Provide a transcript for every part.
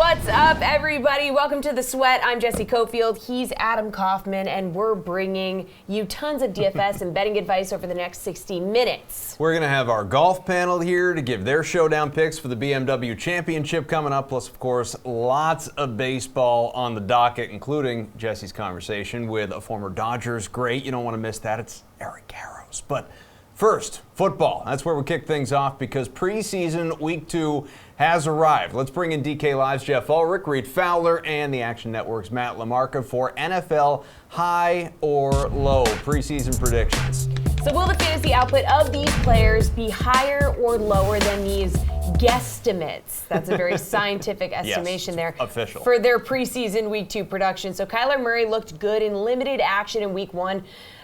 What's up, everybody? Welcome to The Sweat. I'm Jessie Coffield. He's Adam Kaufman, and we're bringing you tons of DFS and betting advice over the next 60 minutes. We're going to have our golf panel here to give their showdown picks for the BMW Championship coming up, plus, of course, lots of baseball on the docket, including Jessie's conversation with a former Dodgers great. You don't want to miss that. It's Eric Garros. But first, football. That's where we kick things off because preseason week 2 has arrived. Let's bring in DK Live's Jeff Ulrich, Reed Fowler, and the Action Network's Matt LaMarca for NFL high or low preseason predictions. So will the fantasy output of these players be higher or lower than these guesstimates? That's a very scientific estimation there. Official. For their preseason week 2 production. So Kyler Murray looked good in limited action in week 1.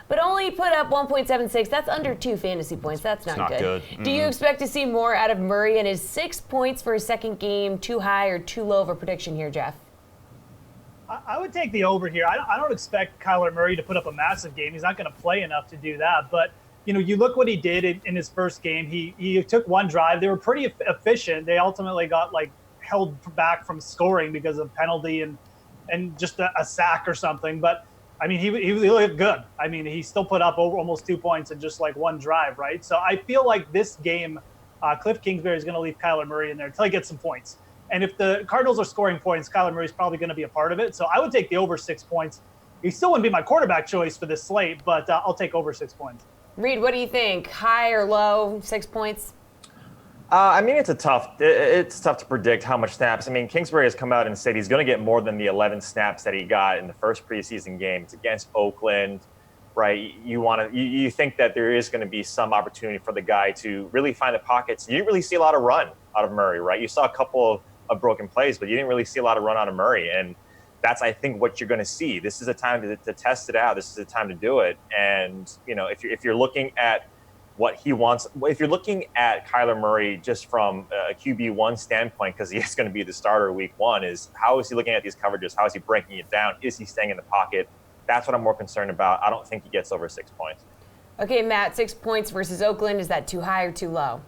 But only put up 1.76. That's under 2 fantasy points. That's not good. Mm-hmm. Do you expect to see more out of Murray, and is 6 points for his second game too high or too low of a prediction here, Jeff? I would take the over here. I don't expect Kyler Murray to put up a massive game. He's not going to play enough to do that. But, you know, you look what he did in his first game. He took one drive. They were pretty efficient. They ultimately got, held back from scoring because of penalty and just a sack or something. But, I mean, he looked good. I mean, he still put up over almost 2 points in just one drive, right? So I feel like this game, Cliff Kingsbury is going to leave Kyler Murray in there until he gets some points. And if the Cardinals are scoring points, Kyler Murray is probably going to be a part of it. So I would take the over 6 points. He still wouldn't be my quarterback choice for this slate, but I'll take over 6 points. Reed, what do you think? High or low? 6 points? I mean, it's tough to predict how much snaps. I mean, Kingsbury has come out and said he's going to get more than the 11 snaps that he got in the first preseason game. It's against Oakland, right? You think that there is going to be some opportunity for the guy to really find the pockets. You didn't really see a lot of run out of Murray, right? You saw a couple of broken plays, but you didn't really see a lot of run out of Murray. And that's, I think, what you're going to see. This is a time to test it out. This is a time to do it. And, you know, if you're looking at what he wants, if you're looking at Kyler Murray just from a QB1 standpoint, because he is going to be the starter week 1, is how is he looking at these coverages? How is he breaking it down? Is he staying in the pocket? That's what I'm more concerned about. I don't think he gets over 6 points. Okay, Matt, 6 points versus Oakland. Is that too high or too low?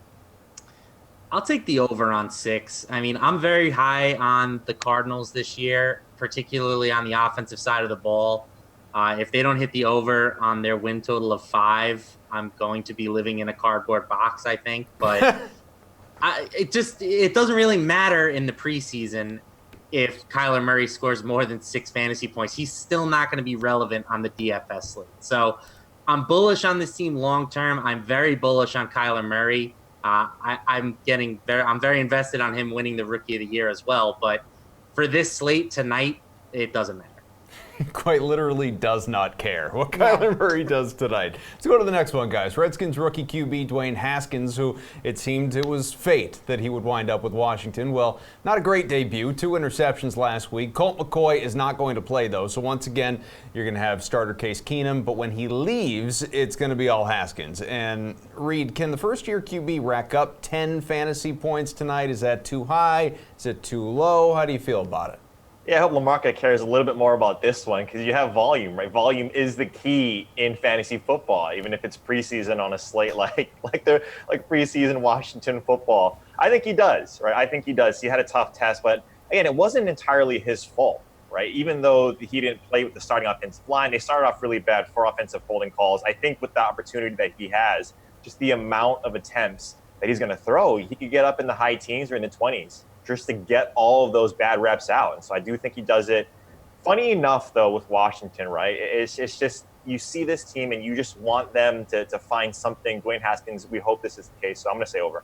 I'll take the over on 6. I mean, I'm very high on the Cardinals this year, particularly on the offensive side of the ball. If they don't hit the over on their win total of 5, I'm going to be living in a cardboard box, I think. But it doesn't really matter in the preseason if Kyler Murray scores more than 6 fantasy points. He's still not going to be relevant on the DFS slate. So I'm bullish on this team long term. I'm very bullish on Kyler Murray. I'm very invested on him winning the Rookie of the Year as well. But for this slate tonight, it doesn't matter. Quite literally does not care what Kyler Murray does tonight. Let's go to the next one, guys. Redskins rookie QB Dwayne Haskins, who it seemed it was fate that he would wind up with Washington. Well, not a great debut. 2 interceptions last week. Colt McCoy is not going to play, though. So once again, you're going to have starter Case Keenum. But when he leaves, it's going to be all Haskins. And Reed, can the first-year QB rack up 10 fantasy points tonight? Is that too high? Is it too low? How do you feel about it? Yeah, I hope LaMarca cares a little bit more about this one because you have volume, right? Volume is the key in fantasy football, even if it's preseason on a slate like preseason Washington football. I think he does, right? I think he does. He had a tough test, but again, it wasn't entirely his fault, right? Even though he didn't play with the starting offensive line, they started off really bad for offensive holding calls. I think with the opportunity that he has, just the amount of attempts that he's going to throw, he could get up in the high teens or in the 20s. Just to get all of those bad reps out. And so I do think he does it. Funny enough, though, with Washington, right, it's just you see this team and you just want them to find something. Dwayne Haskins, we hope this is the case, so I'm going to say over.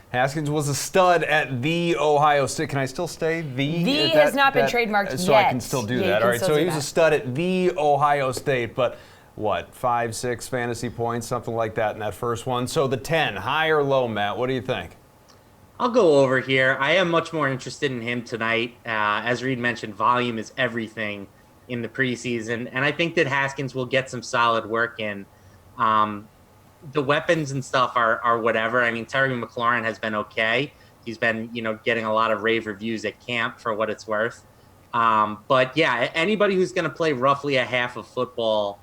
Haskins was a stud at the Ohio State. Can I still say the? The has not been trademarked yet. So I can still do that. All right, so he was a stud at the Ohio State, but what, 5, 6 fantasy points, something like that in that first one. So the 10, high or low, Matt? What do you think? I'll go over here. I am much more interested in him tonight. As Reed mentioned, volume is everything in the preseason, and I think that Haskins will get some solid work in. The weapons and stuff are whatever. I mean, Terry McLaurin has been okay. He's been, getting a lot of rave reviews at camp for what it's worth. But yeah, anybody who's going to play roughly a half of football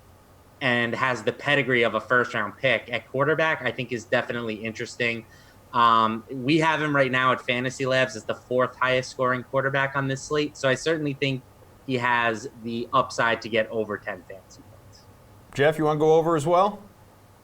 and has the pedigree of a first-round pick at quarterback, I think is definitely interesting. We have him right now at Fantasy Labs as the 4th highest scoring quarterback on this slate. So I certainly think he has the upside to get over 10 fantasy points. Jeff, you want to go over as well?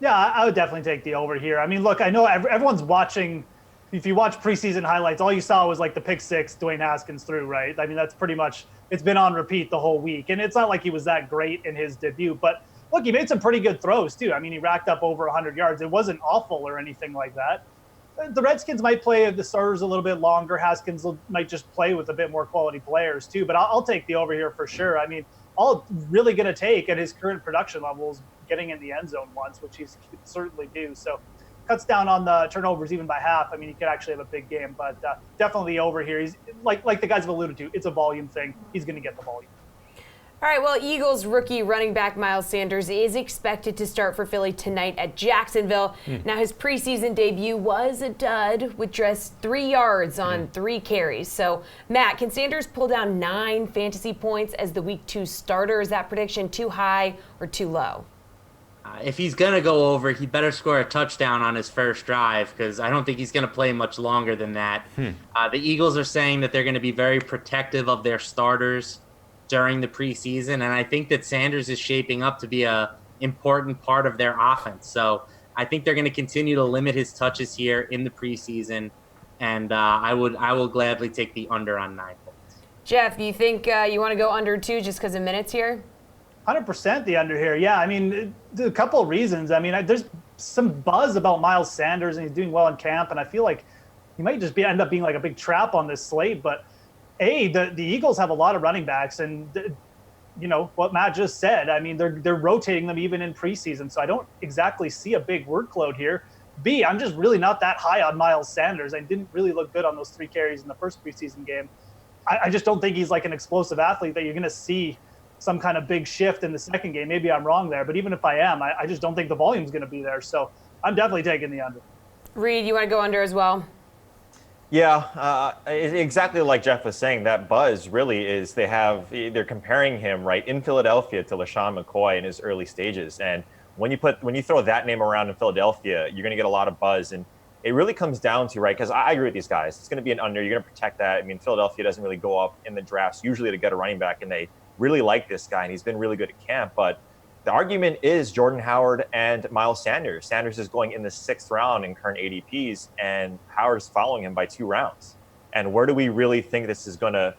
Yeah, I would definitely take the over here. I mean, look, I know everyone's watching. If you watch preseason highlights, all you saw was like the pick six Dwayne Haskins threw, right? I mean, that's pretty much, it's been on repeat the whole week. And it's not like he was that great in his debut, but look, he made some pretty good throws too. I mean, he racked up over 100 yards. It wasn't awful or anything like that. The Redskins might play the starters a little bit longer. Haskins might just play with a bit more quality players too, but I'll take the over here for sure. I mean, all really going to take at his current production levels, getting in the end zone once, which he's certainly due. So cuts down on the turnovers even by half. I mean, he could actually have a big game, but definitely over here. He's like the guys have alluded to, it's a volume thing. He's going to get the volume. All right, well, Eagles rookie running back Miles Sanders is expected to start for Philly tonight at Jacksonville. Now, his preseason debut was a dud with just 3 yards on 3 carries. So, Matt, can Sanders pull down 9 fantasy points as the Week 2 starter? Is that prediction too high or too low? If he's going to go over, he better score a touchdown on his first drive because I don't think he's going to play much longer than that. The Eagles are saying that they're going to be very protective of their starters during the preseason, and I think that Sanders is shaping up to be a important part of their offense. So I think they're going to continue to limit his touches here in the preseason, and I will gladly take the under on 9 points. Jeff, do you think you want to go under 2 just because of minutes here? 100% the under here. Yeah, I mean, a couple of reasons. I mean, there's some buzz about Miles Sanders, and he's doing well in camp, and I feel like he might just end up being like a big trap on this slate, but the Eagles have a lot of running backs, and you know what Matt just said. I mean, they're rotating them even in preseason, so I don't exactly see a big workload here. B, I'm just really not that high on Miles Sanders. I didn't really look good on those 3 carries in the first preseason game. I just don't think he's like an explosive athlete that you're going to see some kind of big shift in the second game. Maybe I'm wrong there, but even if I am, I just don't think the volume's going to be there. So I'm definitely taking the under. Reed, you want to go under as well? Yeah, exactly like Jeff was saying, that buzz really is they're comparing him right in Philadelphia to LaShawn McCoy in his early stages. And when you throw that name around in Philadelphia, you're going to get a lot of buzz. And it really comes down to, right, because I agree with these guys. It's going to be an under. You're going to protect that. I mean, Philadelphia doesn't really go up in the drafts usually to get a running back, and they really like this guy, and he's been really good at camp. But the argument is Jordan Howard and Miles Sanders. Sanders is going in the 6th round in current ADPs, and Howard is following him by 2 rounds. And where do we really think this is going to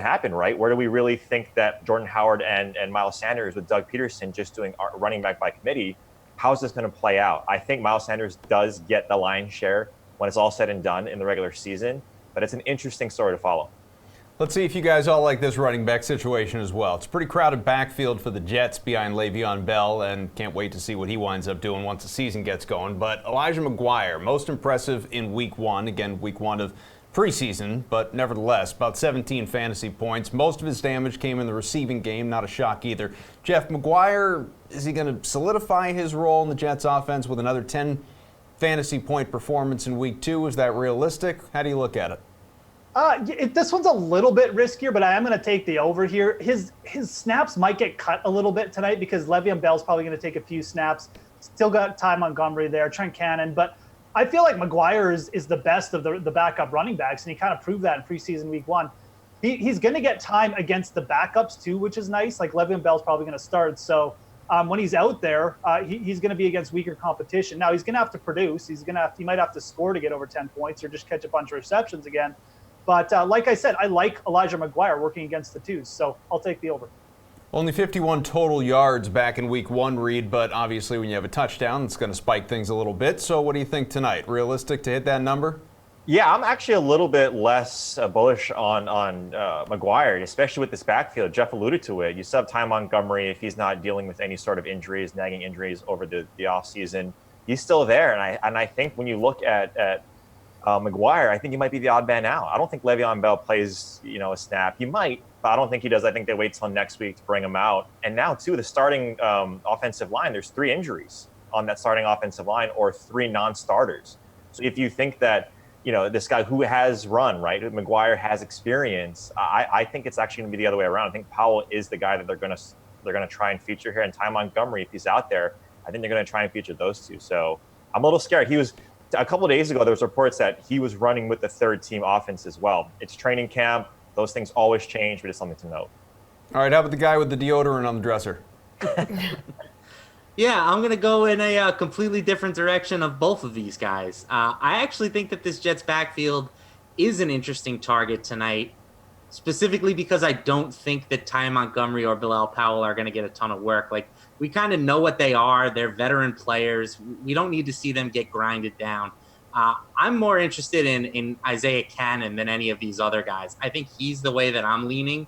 happen, right? Where do we really think that Jordan Howard and Miles Sanders with Doug Peterson just doing running back by committee, how is this going to play out? I think Miles Sanders does get the lion's share when it's all said and done in the regular season, but it's an interesting story to follow. Let's see if you guys all like this running back situation as well. It's a pretty crowded backfield for the Jets behind Le'Veon Bell, and can't wait to see what he winds up doing once the season gets going. But Elijah McGuire, most impressive in Week 1. Again, Week 1 of preseason, but nevertheless, about 17 fantasy points. Most of his damage came in the receiving game, not a shock either. Jeff, McGuire, is he going to solidify his role in the Jets offense with another 10 fantasy point performance in Week 2? Is that realistic? How do you look at it? This one's a little bit riskier, but I am going to take the over here. His snaps might get cut a little bit tonight because Le'Veon Bell's probably going to take a few snaps. Still got Ty Montgomery there, Trent Cannon, but I feel like McGuire is the best of the backup running backs, and he kind of proved that in preseason Week 1. He's going to get time against the backups too, which is nice. Like Le'Veon Bell's probably going to start, so when he's out there, he's going to be against weaker competition. Now he's going to have to produce. He might have to score to get over 10 points or just catch a bunch of receptions again. But like I said, I like Elijah McGuire working against the twos, so I'll take the over. Only 51 total yards back in Week 1, Reed, but obviously when you have a touchdown, it's going to spike things a little bit. So what do you think tonight? Realistic to hit that number? Yeah, I'm actually a little bit less bullish on McGuire, especially with this backfield. Jeff alluded to it. You still have Ty Montgomery if he's not dealing with any sort of injuries, nagging injuries over the offseason. He's still there, and I think when you look at McGuire, I think he might be the odd man out. I don't think Le'Veon Bell plays, a snap. He might, but I don't think he does. I think they wait till next week to bring him out. And now, too, the starting offensive line, there's 3 injuries on that starting offensive line or 3 non-starters. So if you think that, this guy who has run, right, McGuire has experience, I think it's actually going to be the other way around. I think Powell is the guy that they're going to try and feature here. And Ty Montgomery, if he's out there, I think they're going to try and feature those two. So I'm a little scared. He was a couple of days ago, there was reports that he was running with the third team offense as well. It's training camp. Those things always change, but it's something to note. All right, how about the guy with the deodorant on the dresser? Yeah, I'm going to go in a completely different direction of both of these guys. I actually think that this Jets backfield is an interesting target tonight, specifically because I don't think that Ty Montgomery or Bilal Powell are going to get a ton of work. Like, we kind of know what they are. They're veteran players. We don't need to see them get grinded down. I'm more interested in Isaiah Cannon than any of these other guys. I think he's the way that I'm leaning.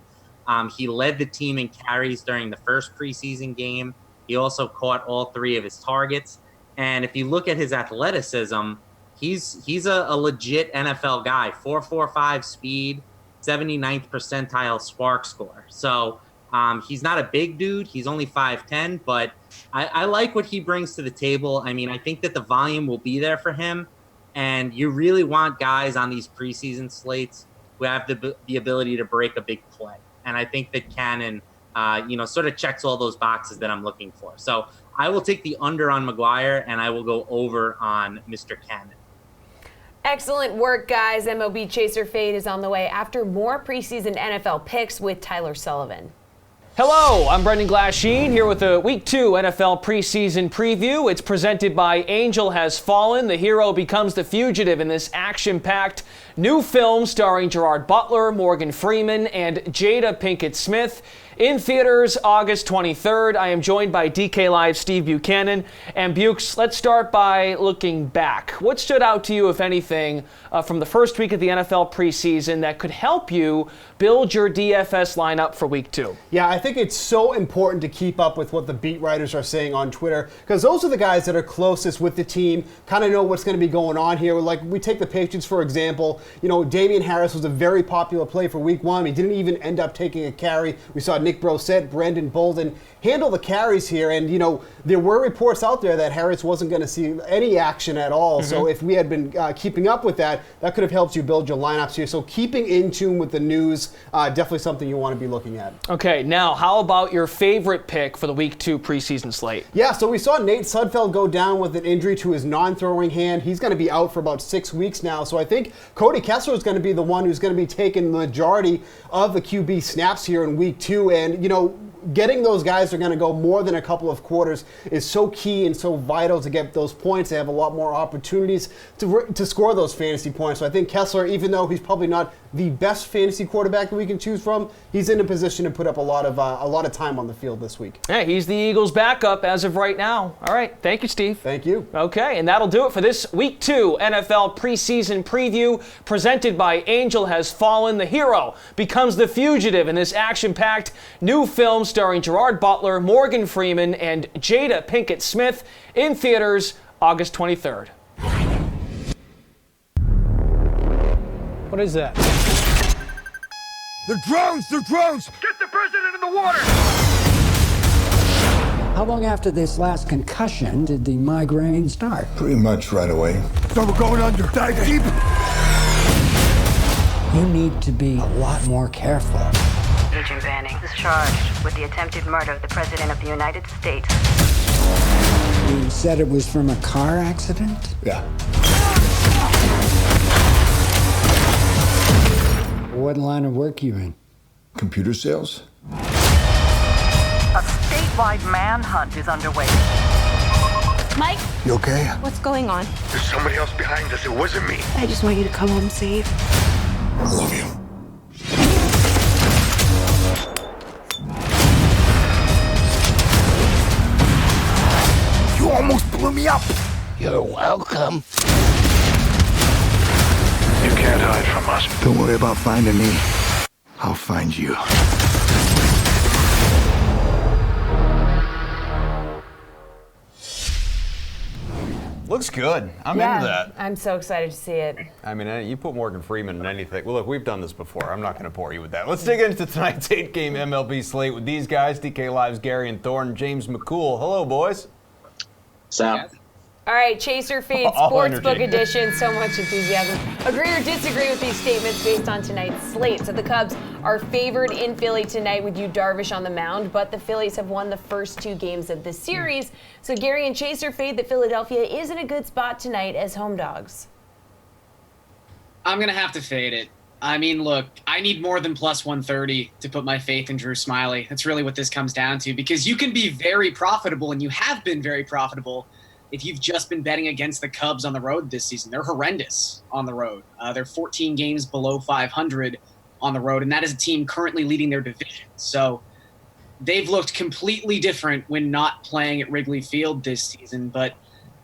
He led the team in carries during the first preseason game. He also caught all 3 of his targets. And if you look at his athleticism, he's a legit NFL guy. 4.45 speed, 79th percentile SPARQ score. So he's not a big dude. He's only 5'10", but I like what he brings to the table. I mean, I think that the volume will be there for him. And you really want guys on these preseason slates who have the ability to break a big play. And I think that Cannon, sort of checks all those boxes that I'm looking for. So I will take the under on McGuire, and I will go over on Mr. Cannon. Excellent work, guys. MLB Chaser Fade is on the way after more preseason NFL picks with Tyler Sullivan. Hello, I'm Brendan Glasheen here with a Week 2 NFL preseason preview. It's presented by Angel Has Fallen. The hero becomes the fugitive in this action-packed new film starring Gerard Butler, Morgan Freeman, and Jada Pinkett Smith. In theaters August 23rd. I am joined by DK Live's Steve Buchanan. And Bukes, let's start by looking back. What stood out to you, if anything, from the first week of the NFL preseason that could help you build your DFS lineup for Week 2? Yeah, I think it's so important to keep up with what the beat writers are saying on Twitter, because those are the guys that are closest with the team, kind of know what's going to be going on here. Like, we take the Patriots, for example. Damian Harris was a very popular play for Week 1. He didn't even end up taking a carry. We saw Nick Brosette, Brandon Bolden handle the carries here, and there were reports out there that Harris wasn't going to see any action at all. Mm-hmm. So if we had been keeping up with that could have helped you build your lineups here. So keeping in tune with the news, definitely something you want to be looking at. Okay, now how about your favorite pick for the Week 2 preseason slate? Yeah, so we saw Nate Sudfeld go down with an injury to his non-throwing hand. He's going to be out for about 6 weeks now. So I think Cody Kessler is going to be the one who's going to be taking the majority of the QB snaps here in Week 2. And, getting those guys who are going to go more than a couple of quarters is so key and so vital to get those points. They have a lot more opportunities to score those fantasy points. So I think Kessler, even though he's probably not the best fantasy quarterback that we can choose from, he's in a position to put up a lot of time on the field this week. Hey, he's the Eagles' backup as of right now. All right, thank you, Steve. Thank you. Okay, and that'll do it for this Week 2 NFL preseason preview presented by Angel Has Fallen. The hero becomes the fugitive in this action-packed new film starring Gerard Butler, Morgan Freeman, and Jada Pinkett Smith in theaters August 23rd. What is that? They're drones! They're drones! Get the president in the water! How long after this last concussion did the migraine start? Pretty much right away. So we're going under. Dive deep! You need to be a lot more careful. Agent Banning is charged with the attempted murder of the President of the United States. You said it was from a car accident? Yeah. What line of work you in? Computer sales? A statewide manhunt is underway. Mike? You okay? What's going on? There's somebody else behind us. It wasn't me. I just want you to come home safe. I love you. You almost blew me up. You're welcome. You can't hide from us. Don't worry about finding me. I'll find you. Looks good. I'm into that. I'm so excited to see it. I mean, you put Morgan Freeman in anything. Well, look, we've done this before. I'm not going to bore you with that. Let's dig into tonight's 8-game MLB slate with these guys, DK Live's Gary and Thorne, James McCool. Hello, boys. Sam. All right, Chaser Fade Sportsbook Edition. So much enthusiasm. Agree or disagree with these statements based on tonight's slate. So the Cubs are favored in Philly tonight with Yu Darvish on the mound, but the Phillies have won the first 2 games of the series. So Gary and Chase are fade that Philadelphia is in a good spot tonight as home dogs. I'm going to have to fade it. I mean, look, I need more than plus 130 to put my faith in Drew Smyly. That's really what this comes down to, because you can be very profitable, and you have been very profitable if you've just been betting against the Cubs on the road this season. They're horrendous on the road. They're 14 games below 500 on the road, and that is a team currently leading their division. So they've looked completely different when not playing at Wrigley Field this season, but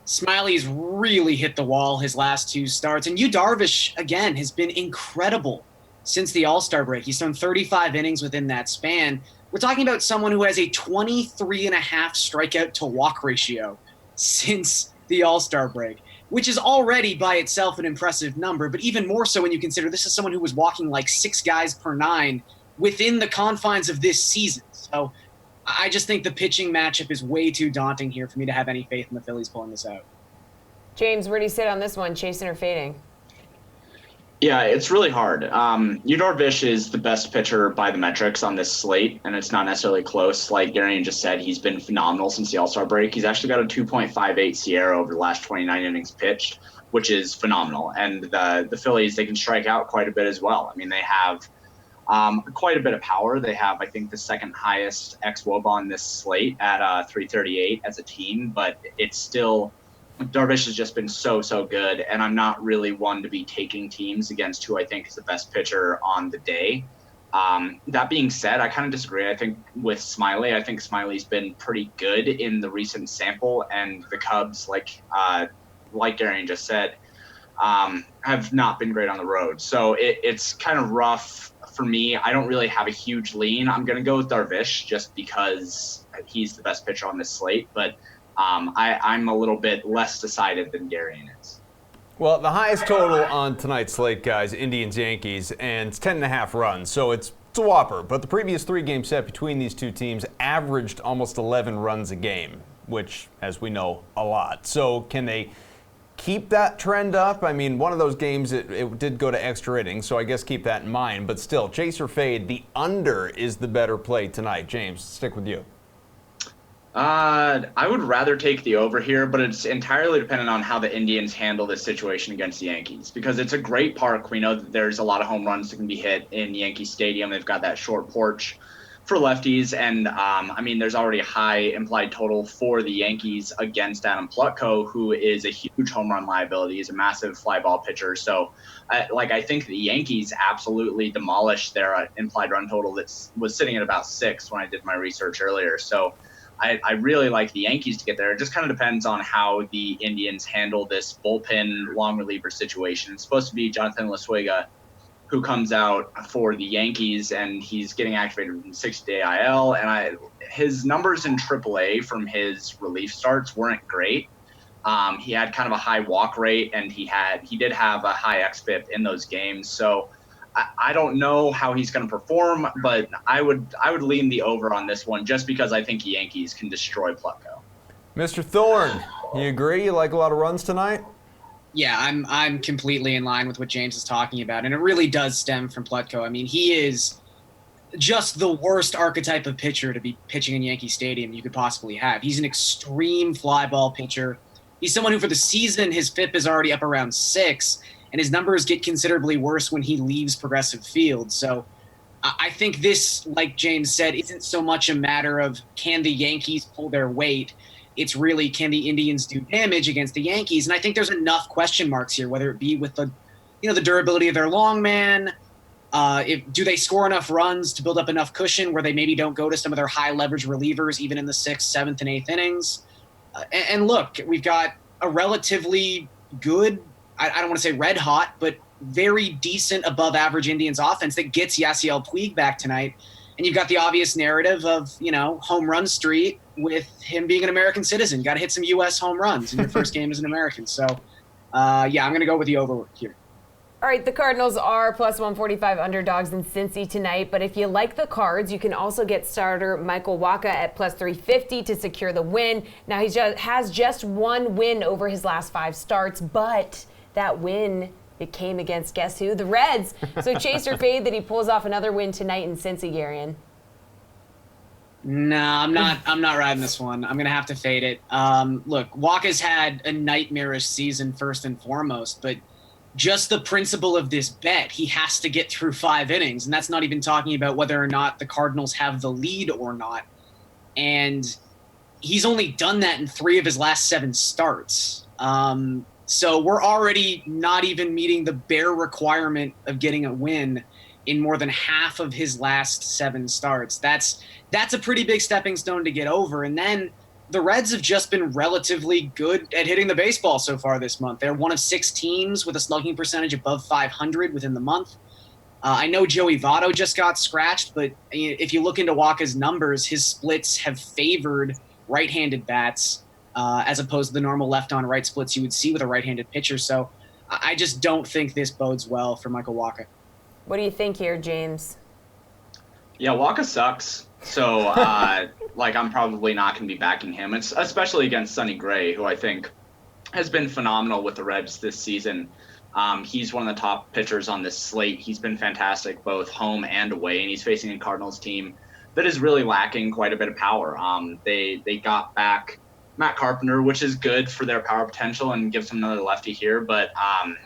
Smiley's really hit the wall his last 2 starts. And Yu Darvish, again, has been incredible since the All-Star break. He's thrown 35 innings within that span. We're talking about someone who has a 23.5 strikeout to walk ratio since the All-Star break, which is already by itself an impressive number, but even more so when you consider this is someone who was walking like 6 guys per 9 within the confines of this season. So I just think the pitching matchup is way too daunting here for me to have any faith in the Phillies pulling this out. James, where do you sit on this one, chasing or fading? Yeah, it's really hard. Yu Darvish is the best pitcher by the metrics on this slate, and it's not necessarily close. Like Gary just said, he's been phenomenal since the All-Star break. He's actually got a 2.58 Sierra over the last 29 innings pitched, which is phenomenal. And the Phillies, they can strike out quite a bit as well. I mean, they have quite a bit of power. They have, I think, the second highest xWOBA on this slate at 338 as a team, but it's still, Darvish has just been so good, and I'm not really one to be taking teams against who I think is the best pitcher on the day. That being said, I kind of disagree. I think with Smyly, I think Smiley's been pretty good in the recent sample, and the Cubs, like Gary just said, have not been great on the road. So it's kind of rough for me. I don't really have a huge lean. I'm going to go with Darvish just because he's the best pitcher on this slate, but I'm a little bit less decided than Gary is. Well, the highest total on tonight's slate, guys, Indians-Yankees, and it's 10.5 runs, so it's a whopper. But the previous 3-game set between these two teams averaged almost 11 runs a game, which, as we know, a lot. So can they keep that trend up? I mean, one of those games, it did go to extra innings, so I guess keep that in mind. But still, chase or fade, the under is the better play tonight. James, stick with you. I would rather take the over here, but it's entirely dependent on how the Indians handle this situation against the Yankees, because it's a great park. We know that there's a lot of home runs that can be hit in Yankee Stadium. They've got that short porch for lefties, and I mean, there's already a high implied total for the Yankees against Adam Plutko, who is a huge home run liability. He's a massive fly ball pitcher. So, I think the Yankees absolutely demolished their implied run total that was sitting at about 6 when I did my research earlier. So I really like the Yankees to get there. It just kind of depends on how the Indians handle this bullpen long reliever situation. It's supposed to be Jonathan Laswega who comes out for the Yankees, and he's getting activated from 60-day IL. And his numbers in AAA from his relief starts weren't great. He had kind of a high walk rate, and he did have a high xFIP in those games. So I don't know how he's going to perform, but I would lean the over on this one just because I think the Yankees can destroy Plutko. Mr. Thorne, you agree? You like a lot of runs tonight? Yeah, I'm completely in line with what James is talking about, and it really does stem from Plutko. I mean, he is just the worst archetype of pitcher to be pitching in Yankee Stadium you could possibly have. He's an extreme fly ball pitcher. He's someone who, for the season, his FIP is already up around 6, and his numbers get considerably worse when he leaves Progressive Field. So I think this, like James said, isn't so much a matter of can the Yankees pull their weight. It's really, can the Indians do damage against the Yankees? And I think there's enough question marks here, whether it be with the durability of their long man. Do they score enough runs to build up enough cushion where they maybe don't go to some of their high leverage relievers, even in the 6th, 7th, and 8th innings? And look, we've got a relatively good, I don't want to say red hot, but very decent above average Indians offense that gets Yasiel Puig back tonight. And you've got the obvious narrative of, home run street with him being an American citizen. Got to hit some U.S. home runs in your first game as an American. So, I'm going to go with the over here. All right, the Cardinals are plus 145 underdogs in Cincy tonight, but if you like the Cards, you can also get starter Michael Wacha at plus 350 to secure the win. Now, he has just one win over his last 5 starts, but that win It came against, guess who? The Reds. So chase or fade that he pulls off another win tonight in Cincy, Garion? No, I'm not riding this one. I'm gonna have to fade it. Look, Waka's had a nightmarish season first and foremost, but just the principle of this bet, he has to get through 5 innings, and that's not even talking about whether or not the Cardinals have the lead or not. And he's only done that in 3 of his last 7 starts. So we're already not even meeting the bare requirement of getting a win in more than half of his last 7 starts. That's a pretty big stepping stone to get over. And then the Reds have just been relatively good at hitting the baseball so far this month. They're one of 6 teams with a slugging percentage above 500 within the month. I know Joey Votto just got scratched, but if you look into Waka's numbers, his splits have favored right-handed bats as opposed to the normal left-on-right splits you would see with a right-handed pitcher. So I just don't think this bodes well for Michael Wacha. What do you think here, James? Yeah, Wacha sucks. So, I'm probably not going to be backing him, it's especially against Sonny Gray, who I think has been phenomenal with the Reds this season. He's one of the top pitchers on this slate. He's been fantastic both home and away, and he's facing a Cardinals team that is really lacking quite a bit of power. They got back Matt Carpenter, which is good for their power potential and gives them another lefty here, but I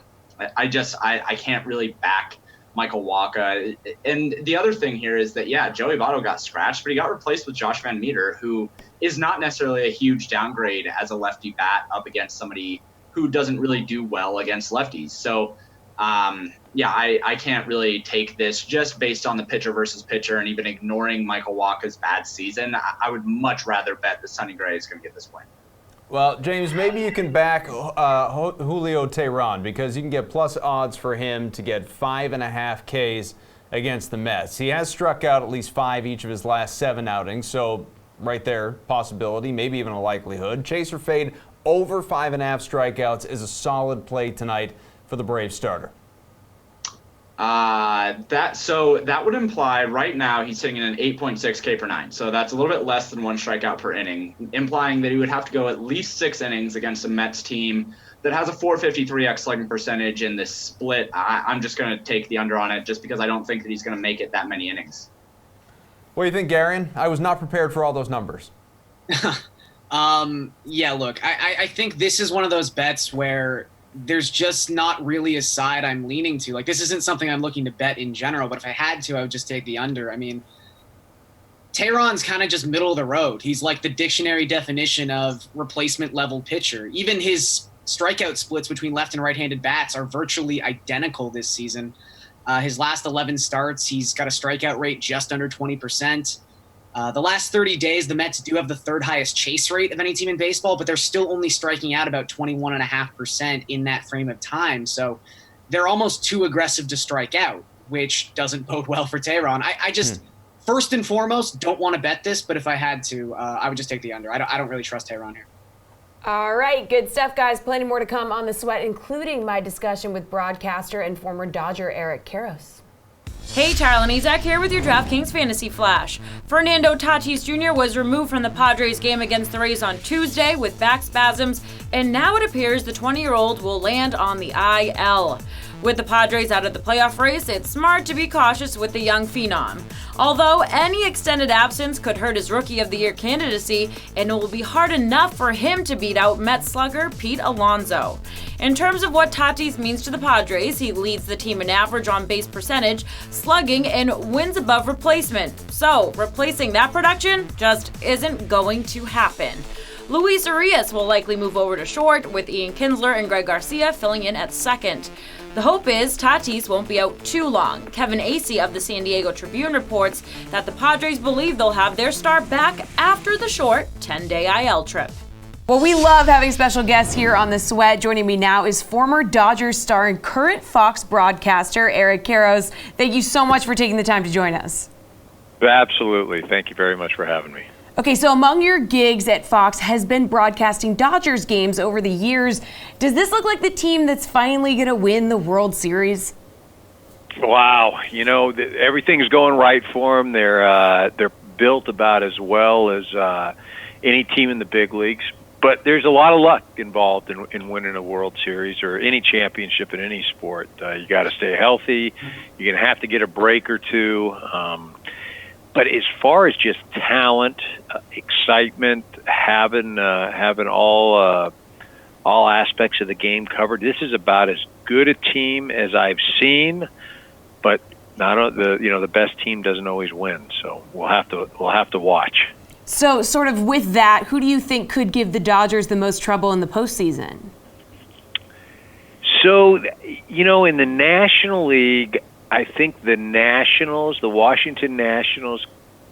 can't really back Michael Wacha. And the other thing here is that, yeah, Joey Votto got scratched, but he got replaced with Josh Van Meter, who is not necessarily a huge downgrade as a lefty bat up against somebody who doesn't really do well against lefties. So, I can't really take this just based on the pitcher versus pitcher and even ignoring Michael Wacha's bad season. I would much rather bet that Sonny Gray is going to get this win. Well, James, maybe you can back Julio Teheran, because you can get plus odds for him to get 5.5 Ks against the Mets. He has struck out at least 5 each of his last 7 outings, so right there, possibility, maybe even a likelihood. Chase or fade over 5.5 strikeouts is a solid play tonight for the Braves starter. That would imply right now he's sitting in an 8.6 K per 9. So that's a little bit less than 1 strikeout per inning, implying that he would have to go at least 6 innings against a Mets team that has a 453 slugging percentage in this split. I'm just going to take the under on it just because I don't think that he's going to make it that many innings. What do you think, Garion? I was not prepared for all those numbers. Yeah, look, I think this is one of those bets where there's just not really a side I'm leaning to. Like, this isn't something I'm looking to bet in general, but if I had to, I would just take the under. I mean, Teheran's kind of just middle of the road. He's like the dictionary definition of replacement level pitcher. Even his strikeout splits between left and right-handed bats are virtually identical this season. His last 11 starts, he's got a strikeout rate just under 20%. The last 30 days, the Mets do have the 3rd highest chase rate of any team in baseball, but they're still only striking out about 21.5% in that frame of time. So they're almost too aggressive to strike out, which doesn't bode well for Teheran. I just, first and foremost, don't want to bet this, but if I had to, I would just take the under. I don't really trust Teheran here. All right, good stuff, guys. Plenty more to come on The Sweat, including my discussion with broadcaster and former Dodger Eric Karros. Hey, Tyler and Izak here with your DraftKings Fantasy Flash. Fernando Tatis Jr. was removed from the Padres game against the Rays on Tuesday with back spasms, and now it appears the 20-year-old will land on the IL. With the Padres out of the playoff race, it's smart to be cautious with the young phenom. Although any extended absence could hurt his Rookie of the Year candidacy, and it will be hard enough for him to beat out Mets slugger Pete Alonso. In terms of what Tatis means to the Padres, he leads the team in average on base percentage, slugging, and wins above replacement. So, replacing that production just isn't going to happen. Luis Urias will likely move over to short, with Ian Kinsler and Greg Garcia filling in at second. The hope is Tatis won't be out too long. Kevin Acee of the San Diego Tribune reports that the Padres believe they'll have their star back after the short 10-day IL trip. Well, we love having special guests here on The Sweat. Joining me now is former Dodgers star and current Fox broadcaster Eric Karros. Thank you so much for taking the time to join us. Absolutely. Thank you very much for having me. Okay, so among your gigs at Fox has been broadcasting Dodgers games over the years. Does this look like the team that's finally going to win the World Series? Wow, everything's going right for them. They're built about as well as any team in the big leagues. But there's a lot of luck involved in winning a World Series or any championship in any sport. You got to stay healthy. You're going to have to get a break or two. But as far as just talent, excitement, having all aspects of the game covered, this is about as good a team as I've seen. But the best team doesn't always win, so we'll have to watch. So, sort of with that, who do you think could give the Dodgers the most trouble in the postseason? So, in the National League, I think the Washington Nationals,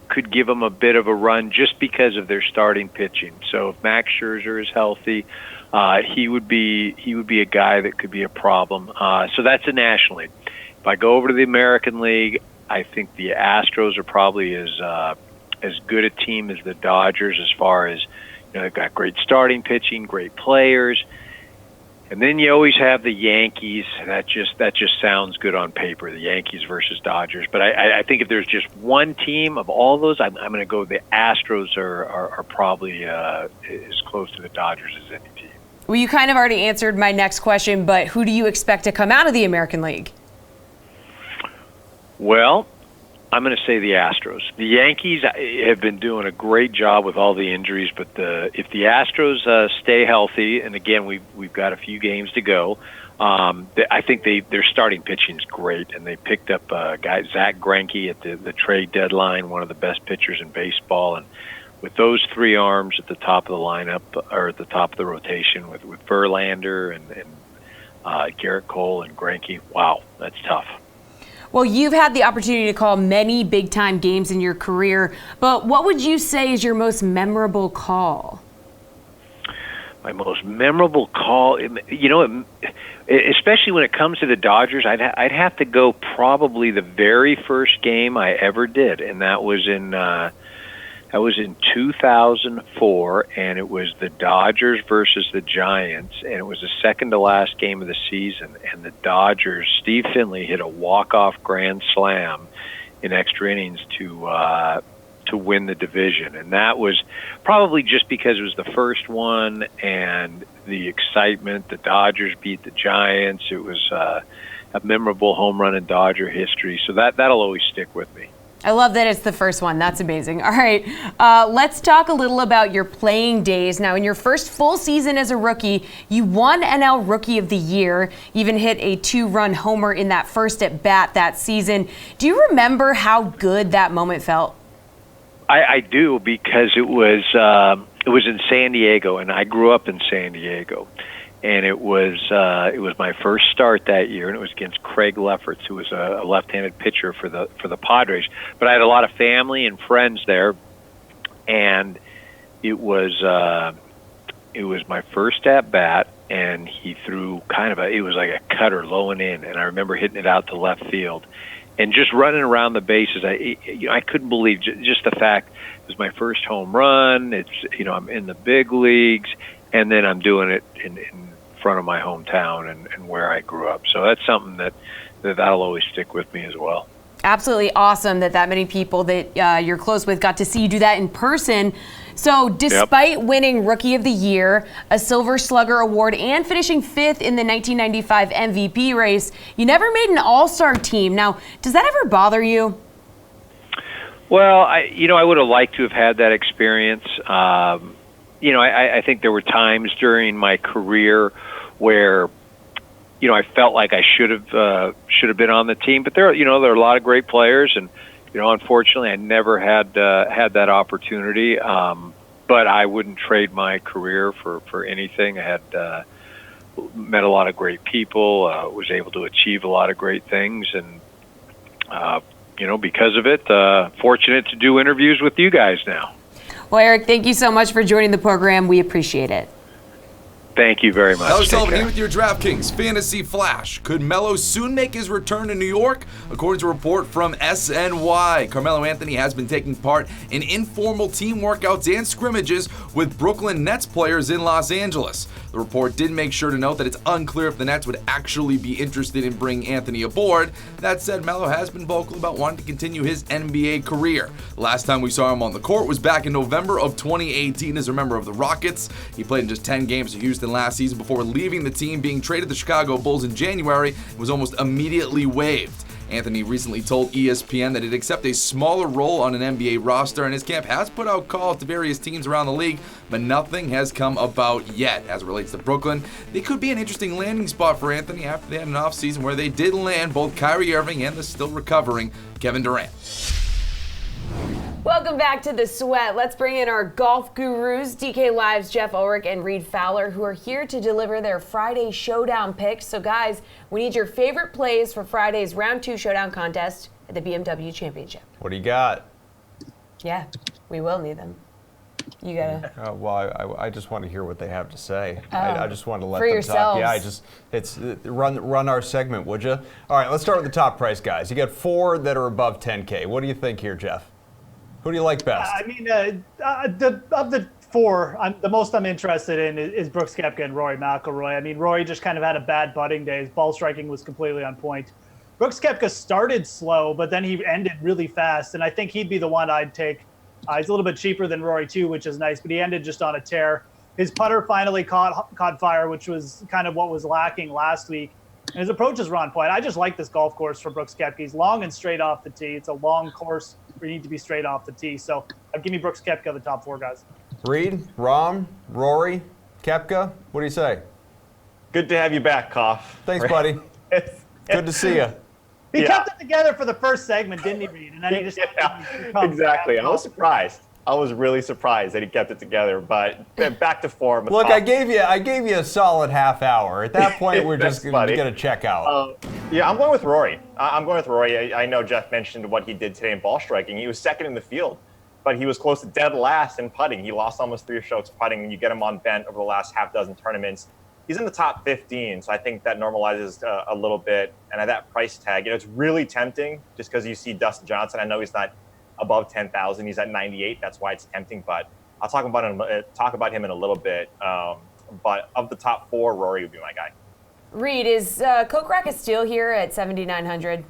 could give them a bit of a run just because of their starting pitching. So, if Max Scherzer is healthy, he would be a guy that could be a problem. So that's the National League. If I go over to the American League, I think the Astros are probably as good a team as the Dodgers as far as, they've got great starting pitching, great players. And then you always have the Yankees. That just sounds good on paper, the Yankees versus Dodgers. But I think if there's just one team of all those, I'm going to go the Astros are probably as close to the Dodgers as any team. Well, you kind of already answered my next question, but who do you expect to come out of the American League? Well, I'm going to say the Astros. The Yankees have been doing a great job with all the injuries, but if the Astros stay healthy, and again we've got a few games to go, I think their starting pitching is great, and they picked up guy Zach Greinke at the trade deadline, one of the best pitchers in baseball, and with those three arms at the top of the lineup or at the top of the rotation with Verlander and Garrett Cole and Greinke, wow, that's tough. Well, you've had the opportunity to call many big-time games in your career, but what would you say is your most memorable call? My most memorable call, especially when it comes to the Dodgers, I'd have to go probably the very first game I ever did, and that was in 2004, and it was the Dodgers versus the Giants, and it was the second to last game of the season. And the Dodgers, Steve Finley hit a walk-off grand slam in extra innings to win the division, and that was probably just because it was the first one and the excitement. The Dodgers beat the Giants. It was a memorable home run in Dodger history, so that'll always stick with me. I love that it's the first one. That's amazing. All right, let's talk a little about your playing days. Now, in your first full season as a rookie, you won NL Rookie of the Year, even hit a 2-run homer in that first at-bat that season. Do you remember how good that moment felt? I do, because it was in San Diego, and I grew up in San Diego. And it was my first start that year, and it was against Craig Lefferts, who was a left-handed pitcher for the Padres. But I had a lot of family and friends there, and it was my first at bat, and he threw it was like a cutter low and in, and I remember hitting it out to left field, and just running around the bases. I couldn't believe just the fact it was my first home run. It's I'm in the big leagues, and then I'm doing it in front of my hometown and where I grew up. So that's something that'll always stick with me as well. Absolutely awesome that many people that you're close with got to see you do that in person. So despite winning Rookie of the Year, a Silver Slugger Award, and finishing 5th in the 1995 MVP race, you never made an All-Star team. Now, does that ever bother you? Well, I would have liked to have had that experience. I think there were times during my career where, I felt like I should have been on the team. But there are a lot of great players, and unfortunately, I never had that opportunity. But I wouldn't trade my career for anything. I had met a lot of great people, was able to achieve a lot of great things, and because of it, fortunate to do interviews with you guys now. Well, Eric, thank you so much for joining the program. We appreciate it. Thank you very much. Tyler Take Sullivan care. here with your DraftKings Fantasy Flash. Could Melo soon make his return to New York? According to a report from SNY, Carmelo Anthony has been taking part in informal team workouts and scrimmages with Brooklyn Nets players in Los Angeles. The report did make sure to note that it's unclear if the Nets would actually be interested in bringing Anthony aboard. That said, Melo has been vocal about wanting to continue his NBA career. The last time we saw him on the court was back in November of 2018 as a member of the Rockets. He played in just 10 games for Houston last season before leaving the team, being traded to the Chicago Bulls in January, and was almost immediately waived. Anthony recently told ESPN that he'd accept a smaller role on an NBA roster, and his camp has put out calls to various teams around the league, but nothing has come about yet. As it relates to Brooklyn, they could be an interesting landing spot for Anthony after they had an offseason where they did land both Kyrie Irving and the still recovering Kevin Durant. Welcome back to The Sweat. Let's bring in our golf gurus, DK Live's Jeff Ulrich and Reed Fowler, who are here to deliver their Friday Showdown picks. So guys, we need your favorite plays for Friday's Round 2 Showdown contest at the BMW Championship. What do you got? Yeah, we will need them. You gotta. Well, I just want to hear what they have to say. Oh, I just want to let for them yourselves. talk. Yeah, run our segment, would you? All right, let's start with the top price guys. You got 4 that are above 10K. What do you think here, Jeff? Who do you like best? I mean, of the 4, the most I'm interested in is Brooks Koepka and Rory McIlroy. I mean, Rory just kind of had a bad putting day. His ball striking was completely on point. Brooks Koepka started slow, but then he ended really fast, and I think he'd be the one I'd take. He's a little bit cheaper than Rory too, which is nice, but he ended just on a tear. His putter finally caught fire, which was kind of what was lacking last week. And his approaches were on point. I just like this golf course for Brooks Koepka. He's long and straight off the tee. It's a long course where you need to be straight off the tee. So give me Brooks Koepka, the top 4 guys. Reed, Rahm, Rory, Koepka. What do you say? Good to have you back, Koff. Thanks, buddy. Good to see you. He kept it together for the first segment, didn't he, Reed? And then he just exactly. I was surprised. I was really surprised that he kept it together, but back to form. Look, I gave you a solid half hour. At that point, we're just going to check out. Yeah, I'm going with Rory. I know Jeff mentioned what he did today in ball striking. He was second in the field, but he was close to dead last in putting. He lost almost 3 strokes putting, and you get him on bent over the last half dozen tournaments. He's in the top 15, so I think that normalizes a little bit. And at that price tag, it's really tempting just because you see Dustin Johnson. I know he's not above 10,000. He's at 98. That's why it's tempting. But I'll talk about him in a little bit. But of the top 4, Rory would be my guy. Reed, is Kokrak still here at 7,900?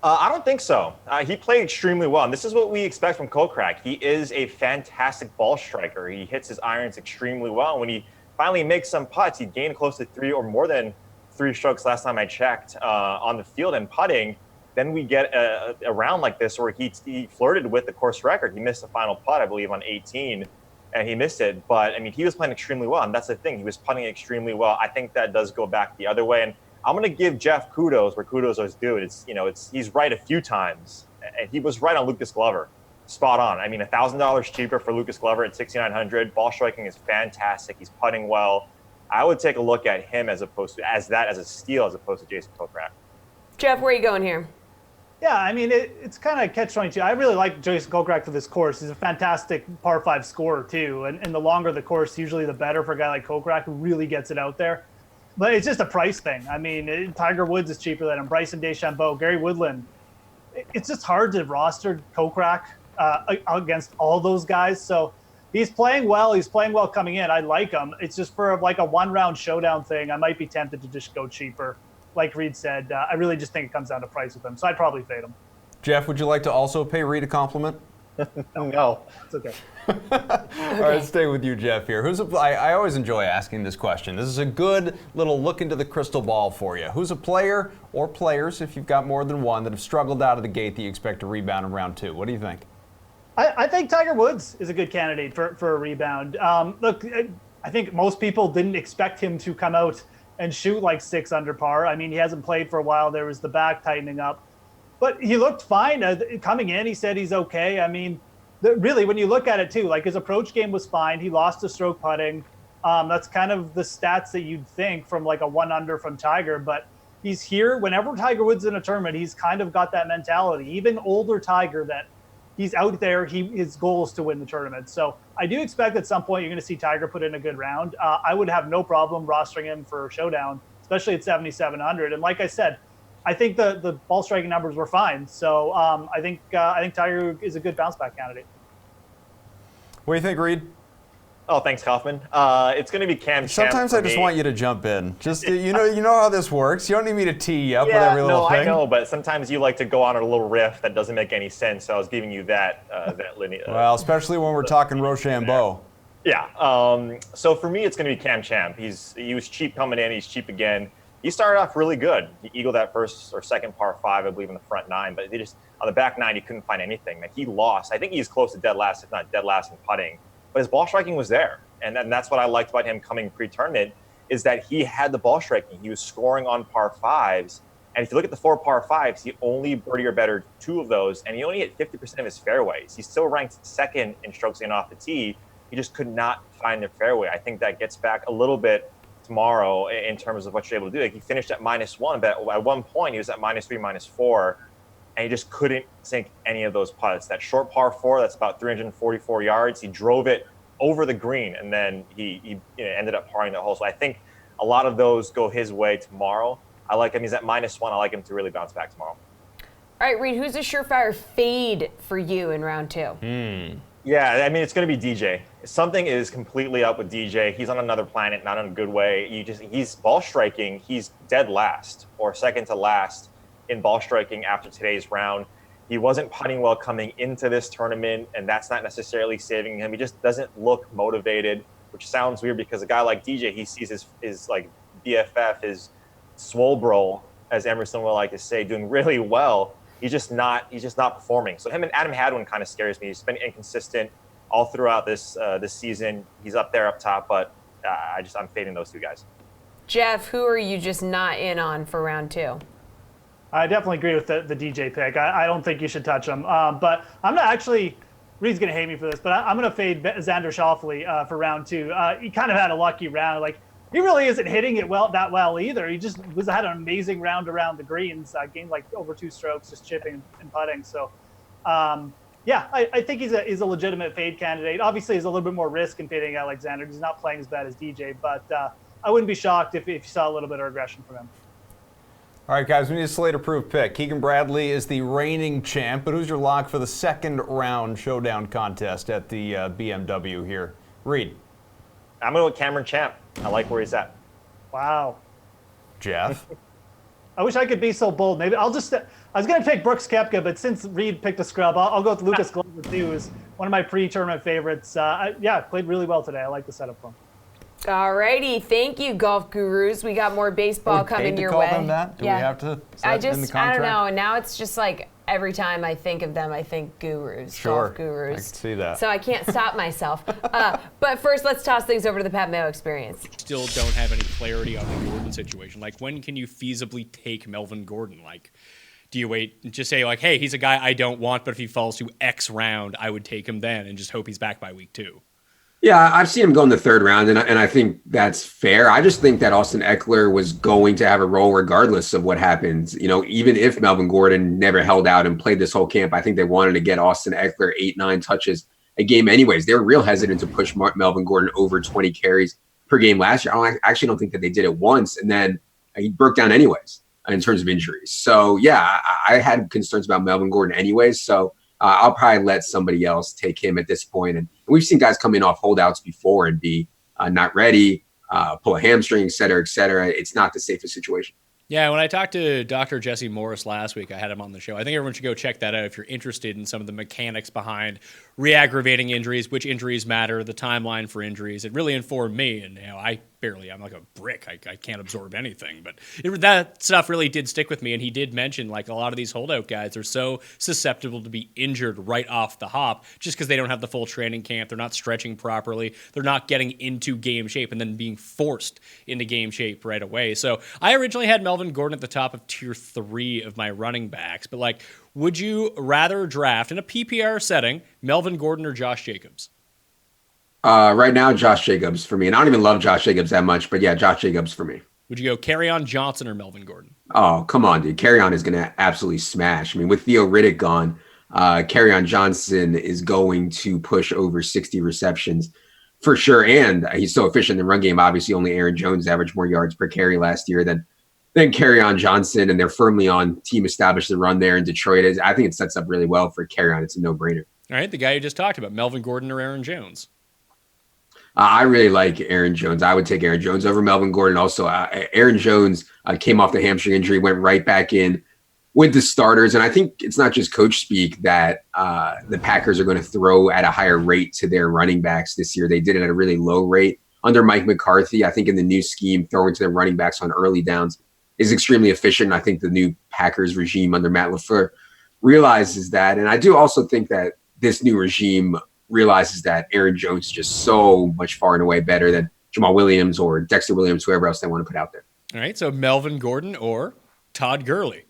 I don't think so. He played extremely well, and this is what we expect from Kokrak. He is a fantastic ball striker. He hits his irons extremely well. When he finally makes some putts, he gained close to 3 or more than 3 strokes last time I checked on the field and putting. Then we get a round like this where he flirted with the course record. He missed the final putt, I believe, on 18, and he missed it. But, I mean, he was playing extremely well, and that's the thing. He was putting extremely well. I think that does go back the other way. And I'm going to give Jeff kudos where kudos is due. He's right a few times, and he was right on Lucas Glover. Spot on. I mean, $1,000 cheaper for Lucas Glover at 6,900. Ball striking is fantastic. He's putting well. I would take a look at him as a steal as opposed to Jason Kokrak. Jeff, where are you going here? Yeah, I mean, it's kind of catch-22. I really like Jason Kokrak for this course. He's a fantastic par 5 scorer, too. And the longer the course, usually the better for a guy like Kokrak who really gets it out there. But it's just a price thing. I mean, Tiger Woods is cheaper than him. Bryson DeChambeau, Gary Woodland. It's just hard to roster Kokrak against all those guys. So he's playing well. He's playing well coming in. I like him. It's just for like a 1-round showdown thing. I might be tempted to just go cheaper. Like Reed said, I really just think it comes down to price with him. So I'd probably fade him. Jeff, would you like to also pay Reed a compliment? No, it's okay. All right, stay with you, Jeff, here. I always enjoy asking this question. This is a good little look into the crystal ball for you. Who's a player or players, if you've got more than one, that have struggled out of the gate that you expect to rebound in round 2? What do you think? I think Tiger Woods is a good candidate for a rebound. Look, I think most people didn't expect him to come out and shoot like 6 under par. I mean, he hasn't played for a while. There was the back tightening up. But he looked fine. Coming in, he said he's okay. I mean, really, when you look at it, too, like his approach game was fine. He lost to stroke putting. That's kind of the stats that you'd think from like a 1 under from Tiger. But he's here. Whenever Tiger Woods in a tournament, he's kind of got that mentality. Even older Tiger, that he's out there. His goal is to win the tournament. So I do expect at some point you're going to see Tiger put in a good round. I would have no problem rostering him for Showdown, especially at 7,700. And like I said, I think the ball striking numbers were fine. So I think Tiger is a good bounce back candidate. What do you think, Reed? Oh, thanks, Kaufman. It's going to be Cam Champ. Sometimes I just want you to jump in. Just you know how this works. You don't need me to tee you up with every little thing. I know, but sometimes you like to go on a little riff that doesn't make any sense. So I was giving you that linear. Well, especially when we're talking Rochambeau. Yeah. So for me, it's going to be Cam Champ. He was cheap coming in. He's cheap again. He started off really good. He eagled that first or second par 5, I believe, in the front 9. But on the back 9, he couldn't find anything. He lost. I think he's close to dead last, if not dead last in putting. But his ball striking was there. And that's what I liked about him coming pre-tournament, is that he had the ball striking. He was scoring on par 5s. And if you look at the 4 par 5s, he only birdie or better 2 of those. And he only hit 50% of his fairways. He still ranked second in strokes gained off the tee. He just could not find the fairway. I think that gets back a little bit tomorrow in terms of what you're able to do. He finished at -1, but at one point he was at -3, -4, and he just couldn't sink any of those putts. That short par 4, that's about 344 yards. He drove it over the green, and then he ended up parring that hole. So I think a lot of those go his way tomorrow. I like him. He's at -1. I like him to really bounce back tomorrow. All right, Reed, who's a surefire fade for you in round 2? Yeah, I mean, it's going to be DJ. Something is completely up with DJ. He's on another planet, not in a good way. He's ball striking. He's dead last or second to last in ball striking after today's round. He wasn't putting well coming into this tournament, and that's not necessarily saving him. He just doesn't look motivated, which sounds weird because a guy like DJ, he sees his like BFF, his swole bro, as Emerson would like to say, doing really well. He's just not performing. So him and Adam Hadwin kind of scares me. He's been inconsistent all throughout this season. He's up there up top, but I'm fading those 2 guys. Jeff, who are you just not in on for round 2? I definitely agree with the DJ pick. I don't think you should touch him. But I'm not actually. Reed's going to hate me for this, but I'm going to fade Xander Schauffele for round 2. He kind of had a lucky round. He really isn't hitting it that well either. He just had an amazing round around the greens, gained over 2 strokes just chipping and putting. So, I think he's a legitimate fade candidate. Obviously, there's a little bit more risk in fading Alexander. He's not playing as bad as DJ, but I wouldn't be shocked if you saw a little bit of aggression from him. All right, guys, we need a slate-approved pick. Keegan Bradley is the reigning champ, but who's your lock for the second round Showdown contest at the BMW here? Reed. I'm going to go with Cameron Champ. I like where he's at. Wow. Jeff. I wish I could be so bold. Maybe I was going to pick Brooks Koepka, but since Reed picked a scrub, I'll go with Lucas Glover too, who's one of my pre-tournament favorites. Played really well today. I like the setup for him. All righty, thank you, golf gurus. We got more baseball coming your way. Them that? Do we have to set in the contract? I don't know. And now it's just every time I think of them, I think gurus, golf gurus. I can see that. So I can't stop myself. But first, let's toss things over to the Pat Mayo experience. Still don't have any clarity on the Gordon situation. When can you feasibly take Melvin Gordon? Do you wait and just say, hey, he's a guy I don't want, but if he falls to X round, I would take him then and just hope he's back by week 2? Yeah, I've seen him go in the 3rd round, and I think that's fair. I just think that Austin Eckler was going to have a role regardless of what happens. Even if Melvin Gordon never held out and played this whole camp, I think they wanted to get Austin Eckler 8-9 touches a game anyways. They were real hesitant to push Melvin Gordon over 20 carries per game last year. I actually don't think that they did it once, and then he broke down anyways in terms of injuries. So, yeah, I had concerns about Melvin Gordon anyways, so I'll probably let somebody else take him at this point. And we've seen guys come in off holdouts before and be not ready, pull a hamstring, et cetera, et cetera. It's not the safest situation. Yeah, when I talked to Dr. Jessie Morris last week, I had him on the show. I think everyone should go check that out if you're interested in some of the mechanics behind re-aggravating injuries, which injuries matter, the timeline for injuries. It really informed me, and I'm like a brick. I can't absorb anything. But that stuff really did stick with me, and he did mention a lot of these holdout guys are so susceptible to be injured right off the hop just because they don't have the full training camp. They're not stretching properly. They're not getting into game shape and then being forced into game shape right away. So I originally had Melvin Gordon at the top of tier 3 of my running backs, but would you rather draft in a PPR setting Melvin Gordon or Josh Jacobs? Right now, Josh Jacobs for me. And I don't even love Josh Jacobs that much, but yeah, Josh Jacobs for me. Would you go Kerryon Johnson or Melvin Gordon? Oh, come on, dude. Kerryon is going to absolutely smash. With Theo Riddick gone, Kerryon Johnson is going to push over 60 receptions for sure. And he's so efficient in the run game. Obviously, only Aaron Jones averaged more yards per carry last year than Kerryon Johnson. And they're firmly on team established the run there in Detroit. I think it sets up really well for Kerryon. It's a no-brainer. All right, the guy you just talked about, Melvin Gordon or Aaron Jones? I really like Aaron Jones. I would take Aaron Jones over Melvin Gordon. Also, Aaron Jones came off the hamstring injury, went right back in with the starters. And I think it's not just coach speak that the Packers are going to throw at a higher rate to their running backs this year. They did it at a really low rate under Mike McCarthy. I think in the new scheme, throwing to their running backs on early downs is extremely efficient. I think the new Packers regime under Matt LaFleur realizes that. And I do also think that this new regime realizes that Aaron Jones is just so much far and away better than Jamal Williams or Dexter Williams, whoever else they want to put out there. All right, so Melvin Gordon or Todd Gurley?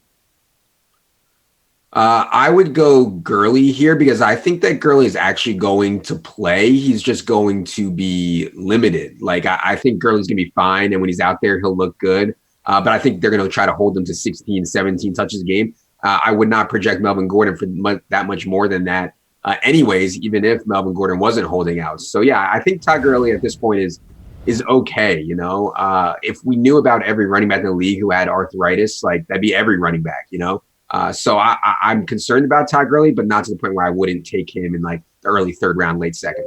I would go Gurley here because I think that Gurley is actually going to play. He's just going to be limited. Like, I think Gurley's going to be fine, and when he's out there, he'll look good. But I think they're going to try to hold him to 16, 17 touches a game. I would not project Melvin Gordon for that much more than that. Anyways, even if Melvin Gordon wasn't holding out. So, yeah, I think Todd Gurley at this point is okay, you know. If we knew about every running back in the league who had arthritis, like, that'd be every running back, you know. So I'm concerned about Todd Gurley, but not to the point where I wouldn't take him in, like, the early third round, late second.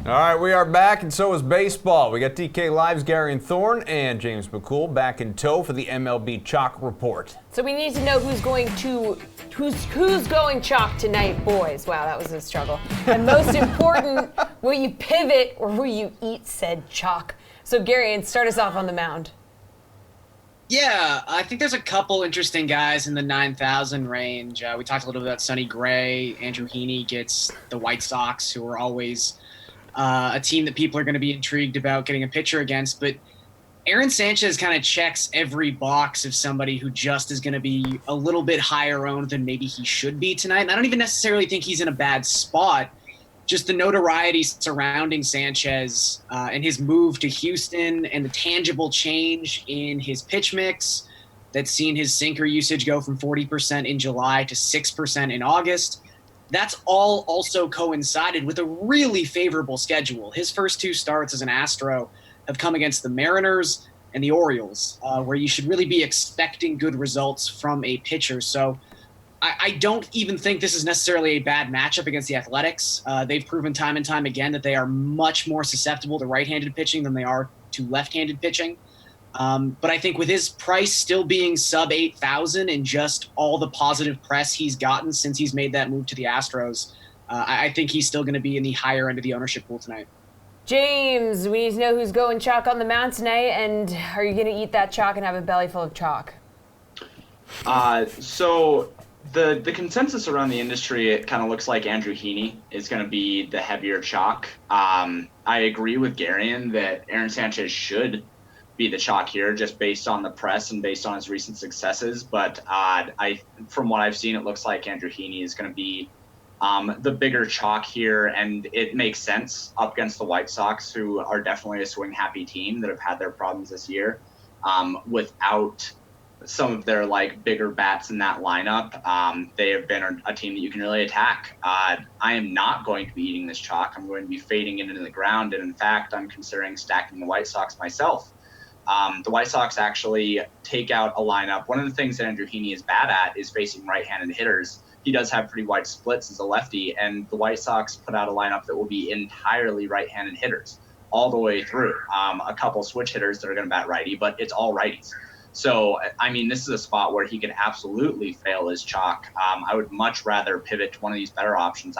All right, we are back, and so is baseball. We got DK Live's Gary and Thorne and James McCool back in tow for the MLB Chalk Report. So we need to know who's going chalk tonight, boys. Wow, that was a struggle. And most important, will you pivot or will you eat said chalk? So Gary, and start us off on the mound. Yeah, I think there's a couple interesting guys in the 9,000 range. We talked a little bit about Sonny Gray. Andrew Heaney gets the White Sox, who are always a team that people are going to be intrigued about getting a pitcher against. But Aaron Sanchez kind of checks every box of somebody who just is going to be a little bit higher owned than maybe he should be tonight. And I don't even necessarily think he's in a bad spot. Just the notoriety surrounding Sanchez and his move to Houston and the tangible change in his pitch mix that's seen his sinker usage go from 40% in July to 6% in August. That's all also coincided with a really favorable schedule. His first two starts as an Astro have come against the Mariners and the Orioles, where you should really be expecting good results from a pitcher. So I don't even think this is necessarily a bad matchup against the Athletics. They've proven time and time again that they are much more susceptible to right-handed pitching than they are to left-handed pitching. But I think with his price still being sub 8,000 and just all the positive press he's gotten since he's made that move to the Astros, I think he's still going to be in the higher end of the ownership pool tonight. James, we need to know who's going chalk on the mound tonight, and are you going to eat that chalk and have a belly full of chalk? So the consensus around the industry, it kind of looks like Andrew Heaney is going to be the heavier chalk. I agree with Garion that Aaron Sanchez should be the chalk here, just based on the press and based on his recent successes. But from what I've seen, it looks like Andrew Heaney is going to be the bigger chalk here, and it makes sense up against the White Sox, who are definitely a swing-happy team that have had their problems this year. Without some of their bigger bats in that lineup, they have been a team that you can really attack. I am not going to be eating this chalk. I'm going to be fading it into the ground, and in fact, I'm considering stacking the White Sox myself. The White Sox actually take out a lineup. One of the things that Andrew Heaney is bad at is facing right-handed hitters. He does have pretty wide splits as a lefty, and the White Sox put out a lineup that will be entirely right-handed hitters all the way through. A couple switch hitters that are going to bat righty, but it's all righties. So, I mean, this is a spot where he could absolutely fail his chalk. I would much rather pivot to one of these better options.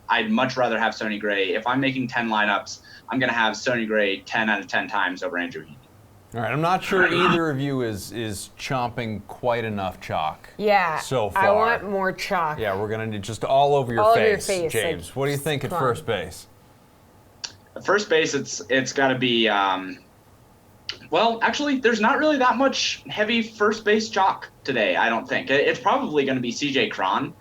I'd much rather have Sonny Gray. If I'm making 10 lineups, I'm going to have Sonny Gray 10 out of 10 times over Andrew Heaney. All right, I'm not sure either of you is chomping quite enough chalk. Yeah, so far. I want more chalk. Yeah, we're gonna need just all over your face, James. What do you think at first base? At first base, it's got to be. Well, actually, there's not really that much heavy first base chalk today. I don't think it's probably going to be C.J. Cron.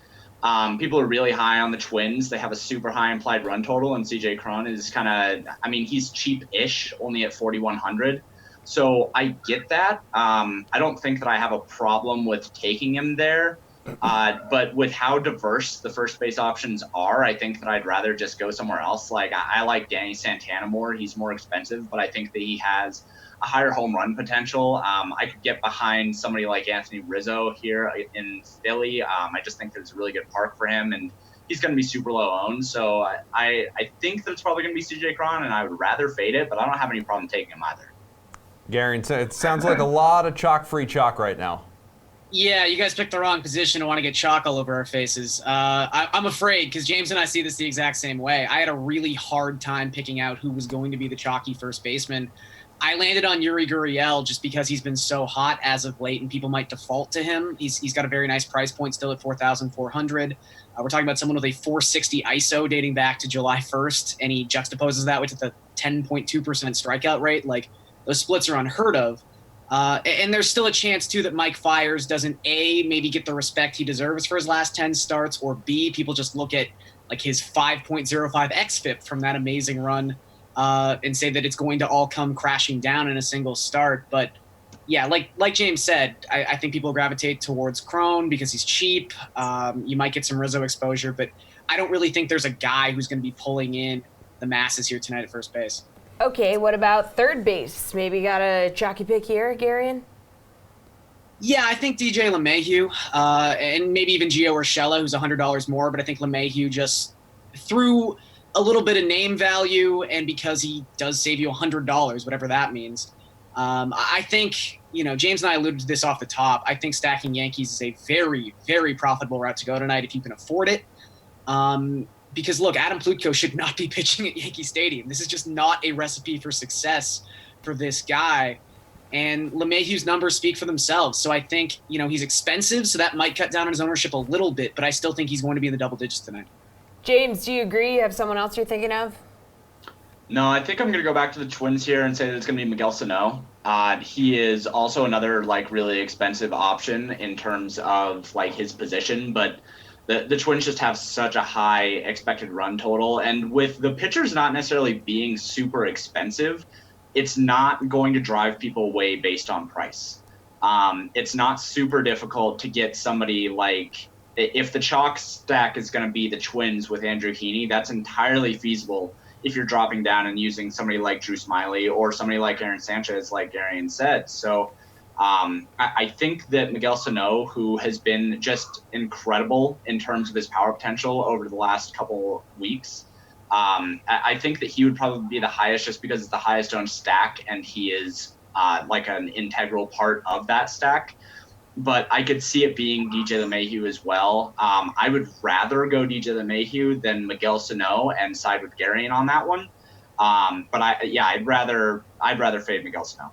People are really high on the Twins. They have a super high implied run total, and C.J. Cron is kind of. I mean, he's cheap-ish, only at 4,100. So I get that. I don't think that I have a problem with taking him there. But with how diverse the first base options are, I think that I'd rather just go somewhere else. Like I like Danny Santana more. He's more expensive, but I think that he has a higher home run potential. I could get behind somebody like Anthony Rizzo here in Philly. I just think there's a really good park for him, and he's going to be super low owned. So I think that it's probably going to be CJ Cron, and I would rather fade it, but I don't have any problem taking him either. Gary, it sounds like a lot of chalk-free chalk right now. Yeah, you guys picked the wrong position to want to get chalk all over our faces. I'm afraid, because James and I see this the exact same way. I had a really hard time picking out who was going to be the chalky first baseman. I landed on Yuri Gurriel just because he's been so hot as of late, and people might default to him. He's got a very nice price point still at $4,400. We're talking about someone with a 460 ISO dating back to July 1st, and he juxtaposes that with a 10.2% strikeout rate. Like, those splits are unheard of. And there's still a chance, too, that Mike Fiers doesn't, A, maybe get the respect he deserves for his last 10 starts, or B, people just look at like his 5.05 xFIP from that amazing run and say that it's going to all come crashing down in a single start. But, yeah, like James said, I think people gravitate towards Cron because he's cheap. You might get some Rizzo exposure, but I don't really think there's a guy who's going to be pulling in the masses here tonight at first base. Okay, what about third base? Maybe got a chalky pick here, Garion? Yeah, I think DJ LeMahieu, and maybe even Gio Urshela, who's $100 more, but I think LeMahieu just through a little bit of name value and because he does save you $100, whatever that means. I think, James and I alluded to this off the top. I think stacking Yankees is a very, very profitable route to go tonight if you can afford it. Because, look, Adam Plutko should not be pitching at Yankee Stadium. This is just not a recipe for success for this guy. And LeMahieu's numbers speak for themselves. So I think, he's expensive, so that might cut down on his ownership a little bit, but I still think he's going to be in the double digits tonight. James, do you agree? You have someone else you're thinking of? No, I think I'm going to go back to the Twins here and say that it's going to be Miguel Sano. He is also another, really expensive option in terms of, his position, but the Twins just have such a high expected run total. And with the pitchers not necessarily being super expensive, it's not going to drive people away based on price. It's not super difficult to get somebody if the chalk stack is going to be the Twins with Andrew Heaney, that's entirely feasible if you're dropping down and using somebody like Drew Smyly or somebody like Aaron Sanchez, like Garion said. So I think that Miguel Sano, who has been just incredible in terms of his power potential over the last couple weeks, I think that he would probably be the highest just because it's the highest owned stack and he is an integral part of that stack. But I could see it being DJ LeMahieu as well. I would rather go DJ LeMahieu than Miguel Sano and side with Garion on that one. But I'd rather fade Miguel Sano.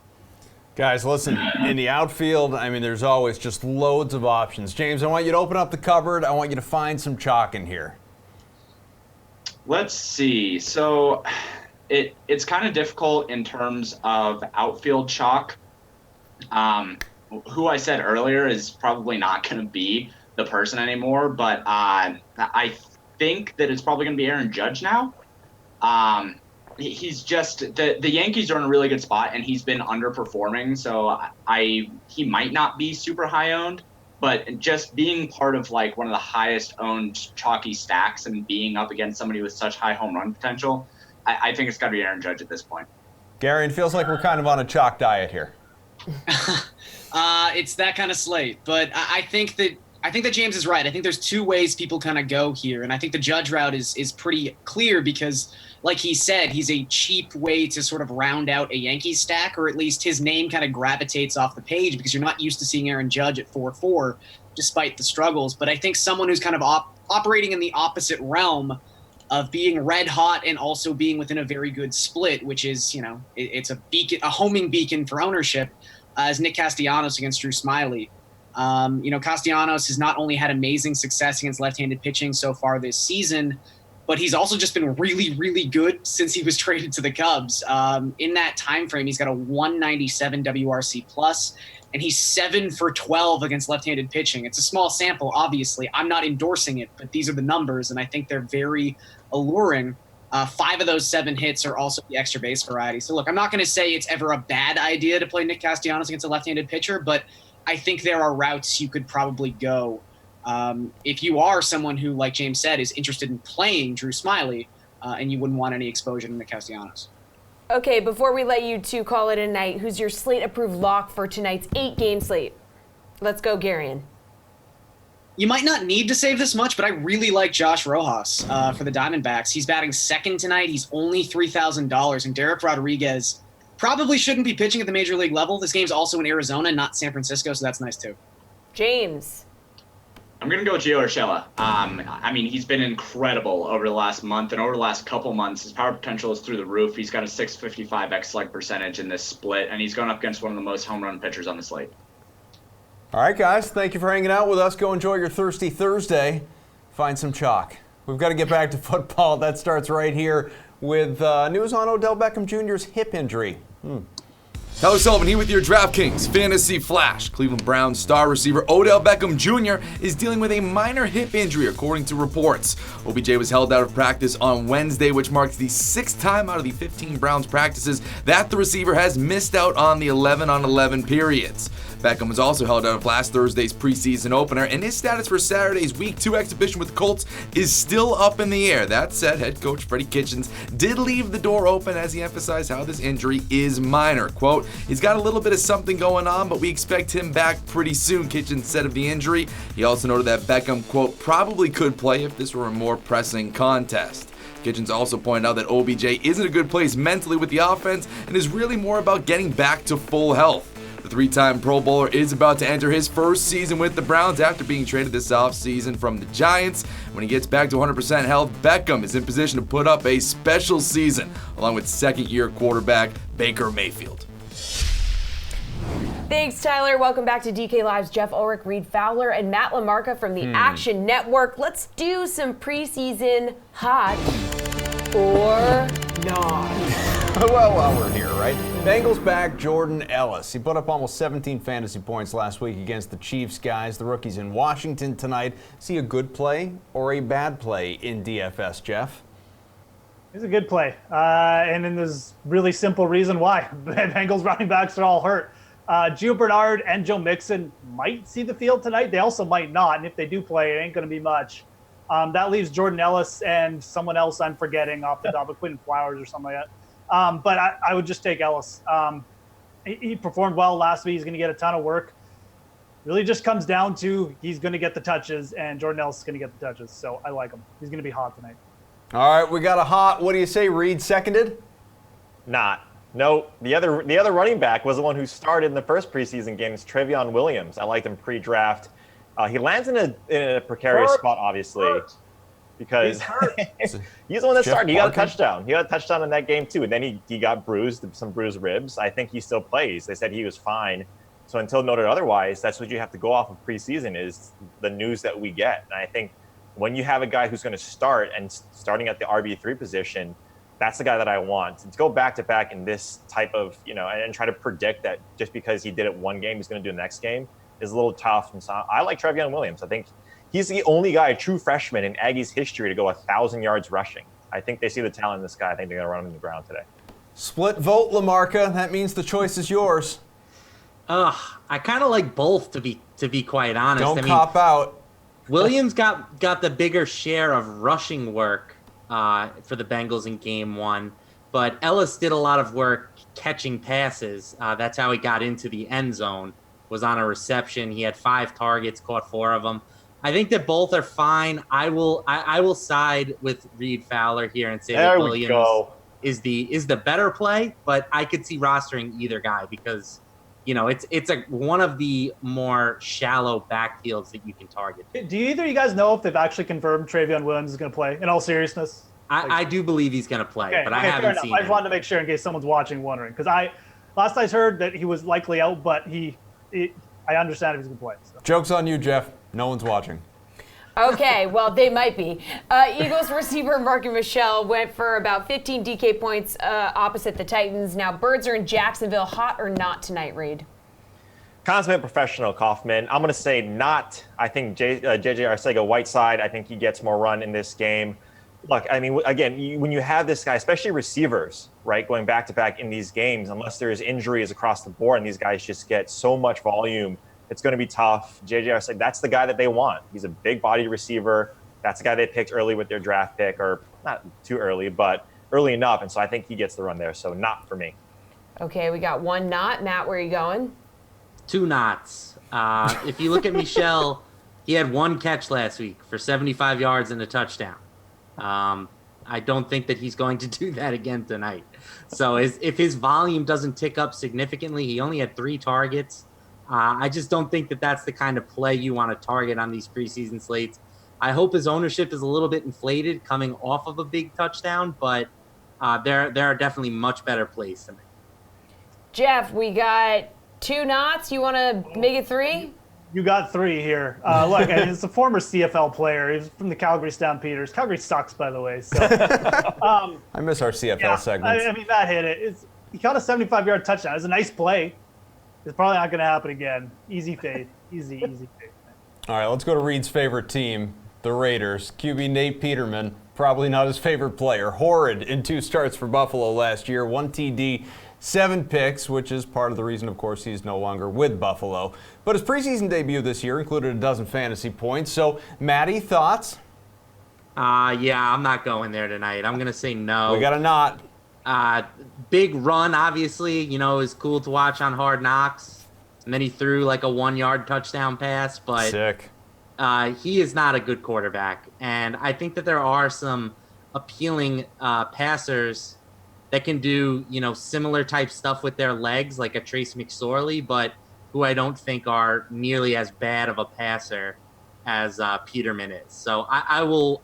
Guys, listen, in the outfield, there's always just loads of options. James, I want you to open up the cupboard. I want you to find some chalk in here. Let's see. So it's kind of difficult in terms of outfield chalk. Who I said earlier is probably not going to be the person anymore, but I think that it's probably going to be Aaron Judge now. He's just the Yankees are in a really good spot, and he's been underperforming. So he might not be super high owned, but just being part of one of the highest owned chalky stacks and being up against somebody with such high home run potential, I think it's got to be Aaron Judge at this point. Gary, it feels like we're kind of on a chalk diet here. It's that kind of slate, but I think that James is right. I think there's two ways people kind of go here, and I think the Judge route is pretty clear because, like he said, he's a cheap way to sort of round out a Yankees stack, or at least his name kind of gravitates off the page because you're not used to seeing Aaron Judge at 4-4 despite the struggles. But I think someone who's kind of operating in the opposite realm of being red hot and also being within a very good split, which is, it's a homing beacon for ownership, is Nick Castellanos against Drew Smyly. Castellanos has not only had amazing success against left-handed pitching so far this season, but he's also just been really, really good since he was traded to the Cubs. In that time frame, he's got a 197 WRC plus, and he's 7 for 12 against left-handed pitching. It's a small sample, obviously. I'm not endorsing it, but these are the numbers, and I think they're very alluring. 5 of those 7 hits are also the extra base variety. So, look, I'm not going to say it's ever a bad idea to play Nick Castellanos against a left-handed pitcher, but I think there are routes you could probably go if you are someone who, like James said, is interested in playing Drew Smyly and you wouldn't want any exposure to Nick Castellanos. Okay, before we let you two call it a night, who's your slate-approved lock for tonight's 8-game slate? Let's go, Garion. You might not need to save this much, but I really like Josh Rojas for the Diamondbacks. He's batting second tonight. He's only $3,000, and Derek Rodriguez probably shouldn't be pitching at the major league level. This game's also in Arizona, not San Francisco, so that's nice too. James. I'm going to go Gio Urshela. I mean, he's been incredible over the last month, and over the last couple months, his power potential is through the roof. He's got a 655 X-slug percentage in this split, and he's going up against one of the most home run pitchers on the slate. All right, guys, thank you for hanging out with us. Go enjoy your Thirsty Thursday. Find some chalk. We've got to get back to football. That starts right here with news on Odell Beckham Jr.'s hip injury. Tyler Sullivan here with your DraftKings Fantasy Flash. Cleveland Browns star receiver Odell Beckham Jr. is dealing with a minor hip injury, according to reports. OBJ was held out of practice on Wednesday, which marks the 6th time out of the 15 Browns practices that the receiver has missed out on the 11-on-11 periods. Beckham was also held out of last Thursday's preseason opener, and his status for Saturday's Week 2 exhibition with the Colts is still up in the air. That said, head coach Freddie Kitchens did leave the door open as he emphasized how this injury is minor. Quote, he's got a little bit of something going on, but we expect him back pretty soon, Kitchens said of the injury. He also noted that Beckham, quote, probably could play if this were a more pressing contest. Kitchens also pointed out that OBJ isn't a good place mentally with the offense and is really more about getting back to full health. The 3-time Pro Bowler is about to enter his first season with the Browns after being traded this offseason from the Giants. When he gets back to 100% health, Beckham is in position to put up a special season, along with second-year quarterback Baker Mayfield. Thanks, Tyler. Welcome back to DK Live's Jeff Ulrich, Reed Fowler, and Matt LaMarca from the Action Network. Let's do some preseason hot or not. Well, while we're here, right? Bengals back Jordan Ellis. He put up almost 17 fantasy points last week against the Chiefs, guys. The rookie's in Washington tonight. See a good play or a bad play in DFS, Jeff? It's a good play. And then there's really simple reason why. Bengals running backs are all hurt. Gio Bernard and Joe Mixon might see the field tonight. They also might not. And if they do play, it ain't going to be much. That leaves Jordan Ellis and someone else I'm forgetting off the top of Quentin Flowers or something like that. But I would just take Ellis. He performed well last week. He's going to get a ton of work. Really just comes down to he's going to get the touches, and Jordan Ellis is going to get the touches. So I like him. He's going to be hot tonight. All right, we got a hot. What do you say, Reed? Seconded? Not. No, the other running back was the one who started in the first preseason game. It's Trevion Williams. I liked him pre-draft. He lands in a precarious spot, obviously, because he's the one that started. He got a touchdown. He got a touchdown in that game too, and then he got some bruised ribs. I think he still plays. They said he was fine. So until noted otherwise, that's what you have to go off of preseason is the news that we get. And I think when you have a guy who's going to start and starting at the RB3 position, that's the guy that I want. To go back-to-back in this type of, and try to predict that just because he did it one game, he's going to do the next game is a little tough. And so I like Trevion Williams. I think he's the only guy, a true freshman in Aggie's history to go 1,000 yards rushing. I think they see the talent in this guy. I think they're going to run him in the ground today. Split vote, LaMarca. That means the choice is yours. I kind of like both, to be quite honest. Don't cop out. Williams got the bigger share of rushing work for the Bengals in game one, but Ellis did a lot of work catching passes. That's how he got into the end zone, was on a reception. He had 5 targets, caught 4 of them. I think that both are fine. I will side with Reed Fowler here and say that Williams is the better play, but I could see rostering either guy because it's one of the more shallow backfields that you can target. Do either of you guys know if they've actually confirmed Trevion Williams is going to play? In all seriousness, I do believe he's going to play, but I haven't seen. I just wanted to make sure in case someone's watching wondering because last I heard that he was likely out, but I understand if he's going to play. So. Joke's on you, Jeff. No one's watching. Okay, well, they might be. Eagles receiver Marky Michel went for about 15 DK points opposite the Titans. Now, Birds are in Jacksonville. Hot or not tonight, Reed? Consummate professional, Kaufman. I'm going to say not. I think JJ Arcega-Whiteside, I think he gets more run in this game. Look, I mean, again, when you have this guy, especially receivers, right, going back to back in these games, unless there's injuries across the board and these guys just get so much volume, it's going to be tough. JJ said that's the guy that they want. He's a big body receiver. That's the guy they picked early with their draft pick, or not too early, but early enough. And so I think he gets the run there. So not for me. Okay, we got one not. Matt, where are you going? 2 knots. If you look at Michel, he had 1 catch last week for 75 yards and a touchdown. I don't think that he's going to do that again tonight. So if his volume doesn't tick up significantly, he only had 3 targets. I just don't think that that's the kind of play you want to target on these preseason slates. I hope his ownership is a little bit inflated coming off of a big touchdown, but there are definitely much better plays tonight. Jeff, we got 2 knots. You want to make it 3? You got 3 here. Look, I mean, it's a former CFL player. He's from the Calgary Stampeders. Calgary sucks, by the way. So I miss our CFL segments. I mean, Matt hit it. He caught a 75-yard touchdown. It was a nice play. It's probably not going to happen again. Easy fade. Easy fade. All right, let's go to Reed's favorite team, the Raiders. QB Nate Peterman, probably not his favorite player. Horrid in 2 starts for Buffalo last year. 1 TD, 7 picks, which is part of the reason, of course, he's no longer with Buffalo. But his preseason debut this year included a dozen fantasy points. So, Matty, thoughts? Yeah, I'm not going there tonight. I'm going to say no. We got a not. Big run, obviously, is cool to watch on Hard Knocks. And then he threw like a 1-yard touchdown pass. But sick. He is not a good quarterback. And I think that there are some appealing passers that can do, similar type stuff with their legs, like a Trace McSorley, but who I don't think are nearly as bad of a passer as Peterman is. So I will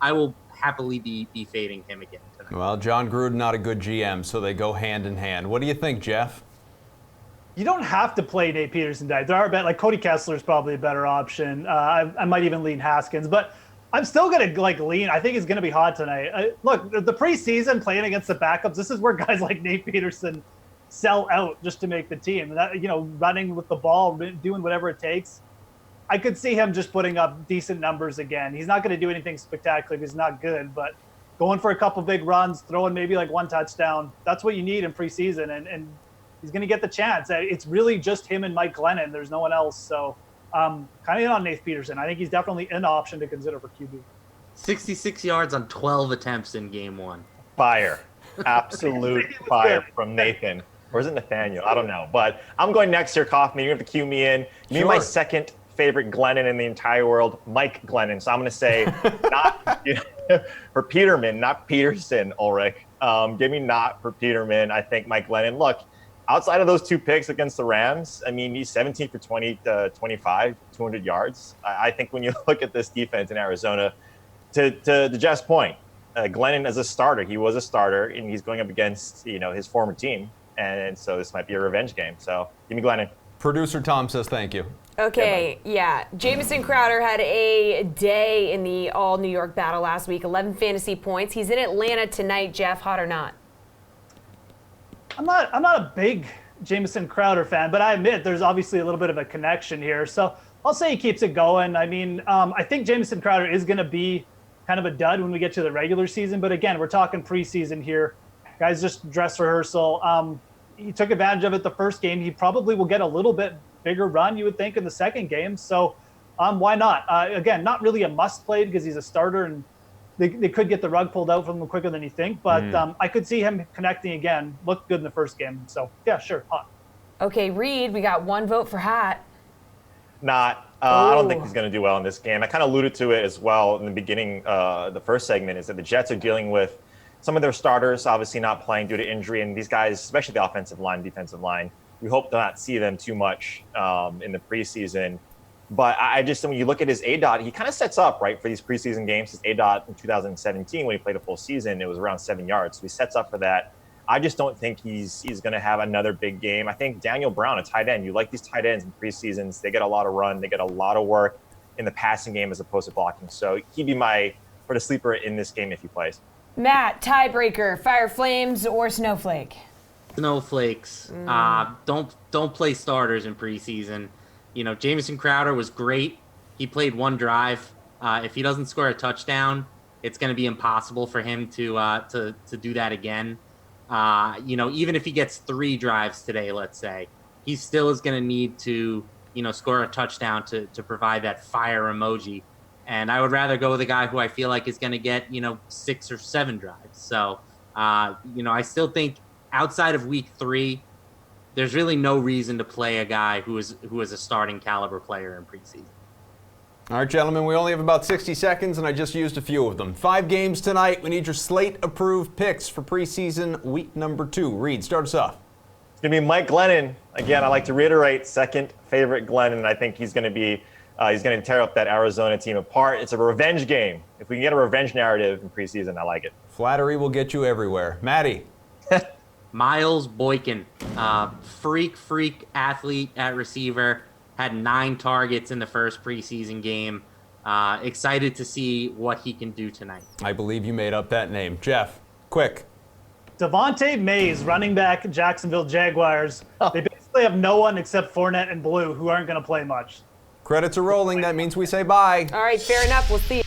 happily be fading him again tonight. Well, John Gruden, not a good GM, so they go hand in hand. What do you think, Jeff? You don't have to play Nate Peterson tonight. There are like Cody Kessler is probably a better option. I might even lean Haskins, but I'm still going to lean. I think he's going to be hot tonight. Look, the preseason playing against the backups, this is where guys like Nate Peterson sell out just to make the team. That, running with the ball, doing whatever it takes. I could see him just putting up decent numbers again. He's not going to do anything spectacular because he's not good, but going for a couple big runs, throwing maybe 1 touchdown, that's what you need in preseason. And he's going to get the chance. It's really just him and Mike Glennon. There's no one else. So kind of in on Nate Peterson. I think he's definitely an option to consider for QB. 66 yards on 12 attempts in game 1. Fire. Absolute fire from Nathan. Or is it Nathaniel? I don't know. But I'm going next here, Kaufman. You have to cue me in. You need my second favorite Glennon in the entire world, Mike Glennon. So I'm going to say not for Peterman, not Peterson, Ulrich. Give me not for Peterman. I think Mike Glennon. Look, outside of those 2 picks against the Rams, I mean, he's 17 for 20 to 25, 200 yards. I think when you look at this defense in Arizona, to Jeff's point, Glennon as a starter, he was a starter, and he's going up against his former team, and so this might be a revenge game. So give me Glennon. Producer Tom says thank you. Okay, yeah. Jamison Crowder had a day in the all-New York battle last week, 11 fantasy points. He's in Atlanta tonight, Jeff, hot or not? I'm not a big Jamison Crowder fan, but I admit there's obviously a little bit of a connection here. So I'll say he keeps it going. I mean, I think Jamison Crowder is going to be kind of a dud when we get to the regular season. But again, we're talking preseason here. Guys, just dress rehearsal. He took advantage of it the first game. He probably will get a little bit bigger run, you would think, in the second game. So why not? Again, not really a must play because he's a starter and they could get the rug pulled out from him quicker than you think. But I could see him connecting again. Looked good in the first game. So, yeah, sure, hot. Okay, Reed, we got 1 vote for hot. Not. I don't think he's going to do well in this game. I kind of alluded to it as well in the beginning, the first segment, is that the Jets are dealing with some of their starters obviously not playing due to injury. And these guys, especially the offensive line, defensive line, we hope to not see them too much in the preseason. But I just, when you look at his ADOT, he kind of sets up, right, for these preseason games. His ADOT in 2017, when he played a full season, it was around 7 yards. So he sets up for that. I just don't think he's going to have another big game. I think Daniel Brown, a tight end, you like these tight ends in preseasons. They get a lot of run. They get a lot of work in the passing game as opposed to blocking. So he'd be my sort of sleeper in this game if he plays. Matt, tiebreaker, Fire Flames or Snowflake? Snowflakes. Don't play starters in preseason. Jamison Crowder was great. He played 1 drive. If he doesn't score a touchdown, it's going to be impossible for him to do that again. Even if he gets 3 drives today, let's say, he still is going to need to, score a touchdown to provide that fire emoji. And I would rather go with a guy who I feel like is going to get, 6 or 7 drives. So, I still think outside of week 3, there's really no reason to play a guy who is a starting caliber player in preseason. All right, gentlemen, we only have about 60 seconds, and I just used a few of them. 5 games tonight. We need your slate-approved picks for preseason week number 2. Reed, start us off. It's going to be Mike Glennon. Again, I like to reiterate, second favorite Glennon. I think he's going to tear up that Arizona team apart. It's a revenge game. If we can get a revenge narrative in preseason, I like it. Flattery will get you everywhere. Maddie. Miles Boykin, freak athlete at receiver, had 9 targets in the first preseason game. Excited to see what he can do tonight. I believe you made up that name. Jeff, quick. Devontae Mays, running back, Jacksonville Jaguars. They basically have no one except Fournette and Blue, who aren't going to play much. Credits are rolling. That means we say bye. All right, fair enough. We'll see you.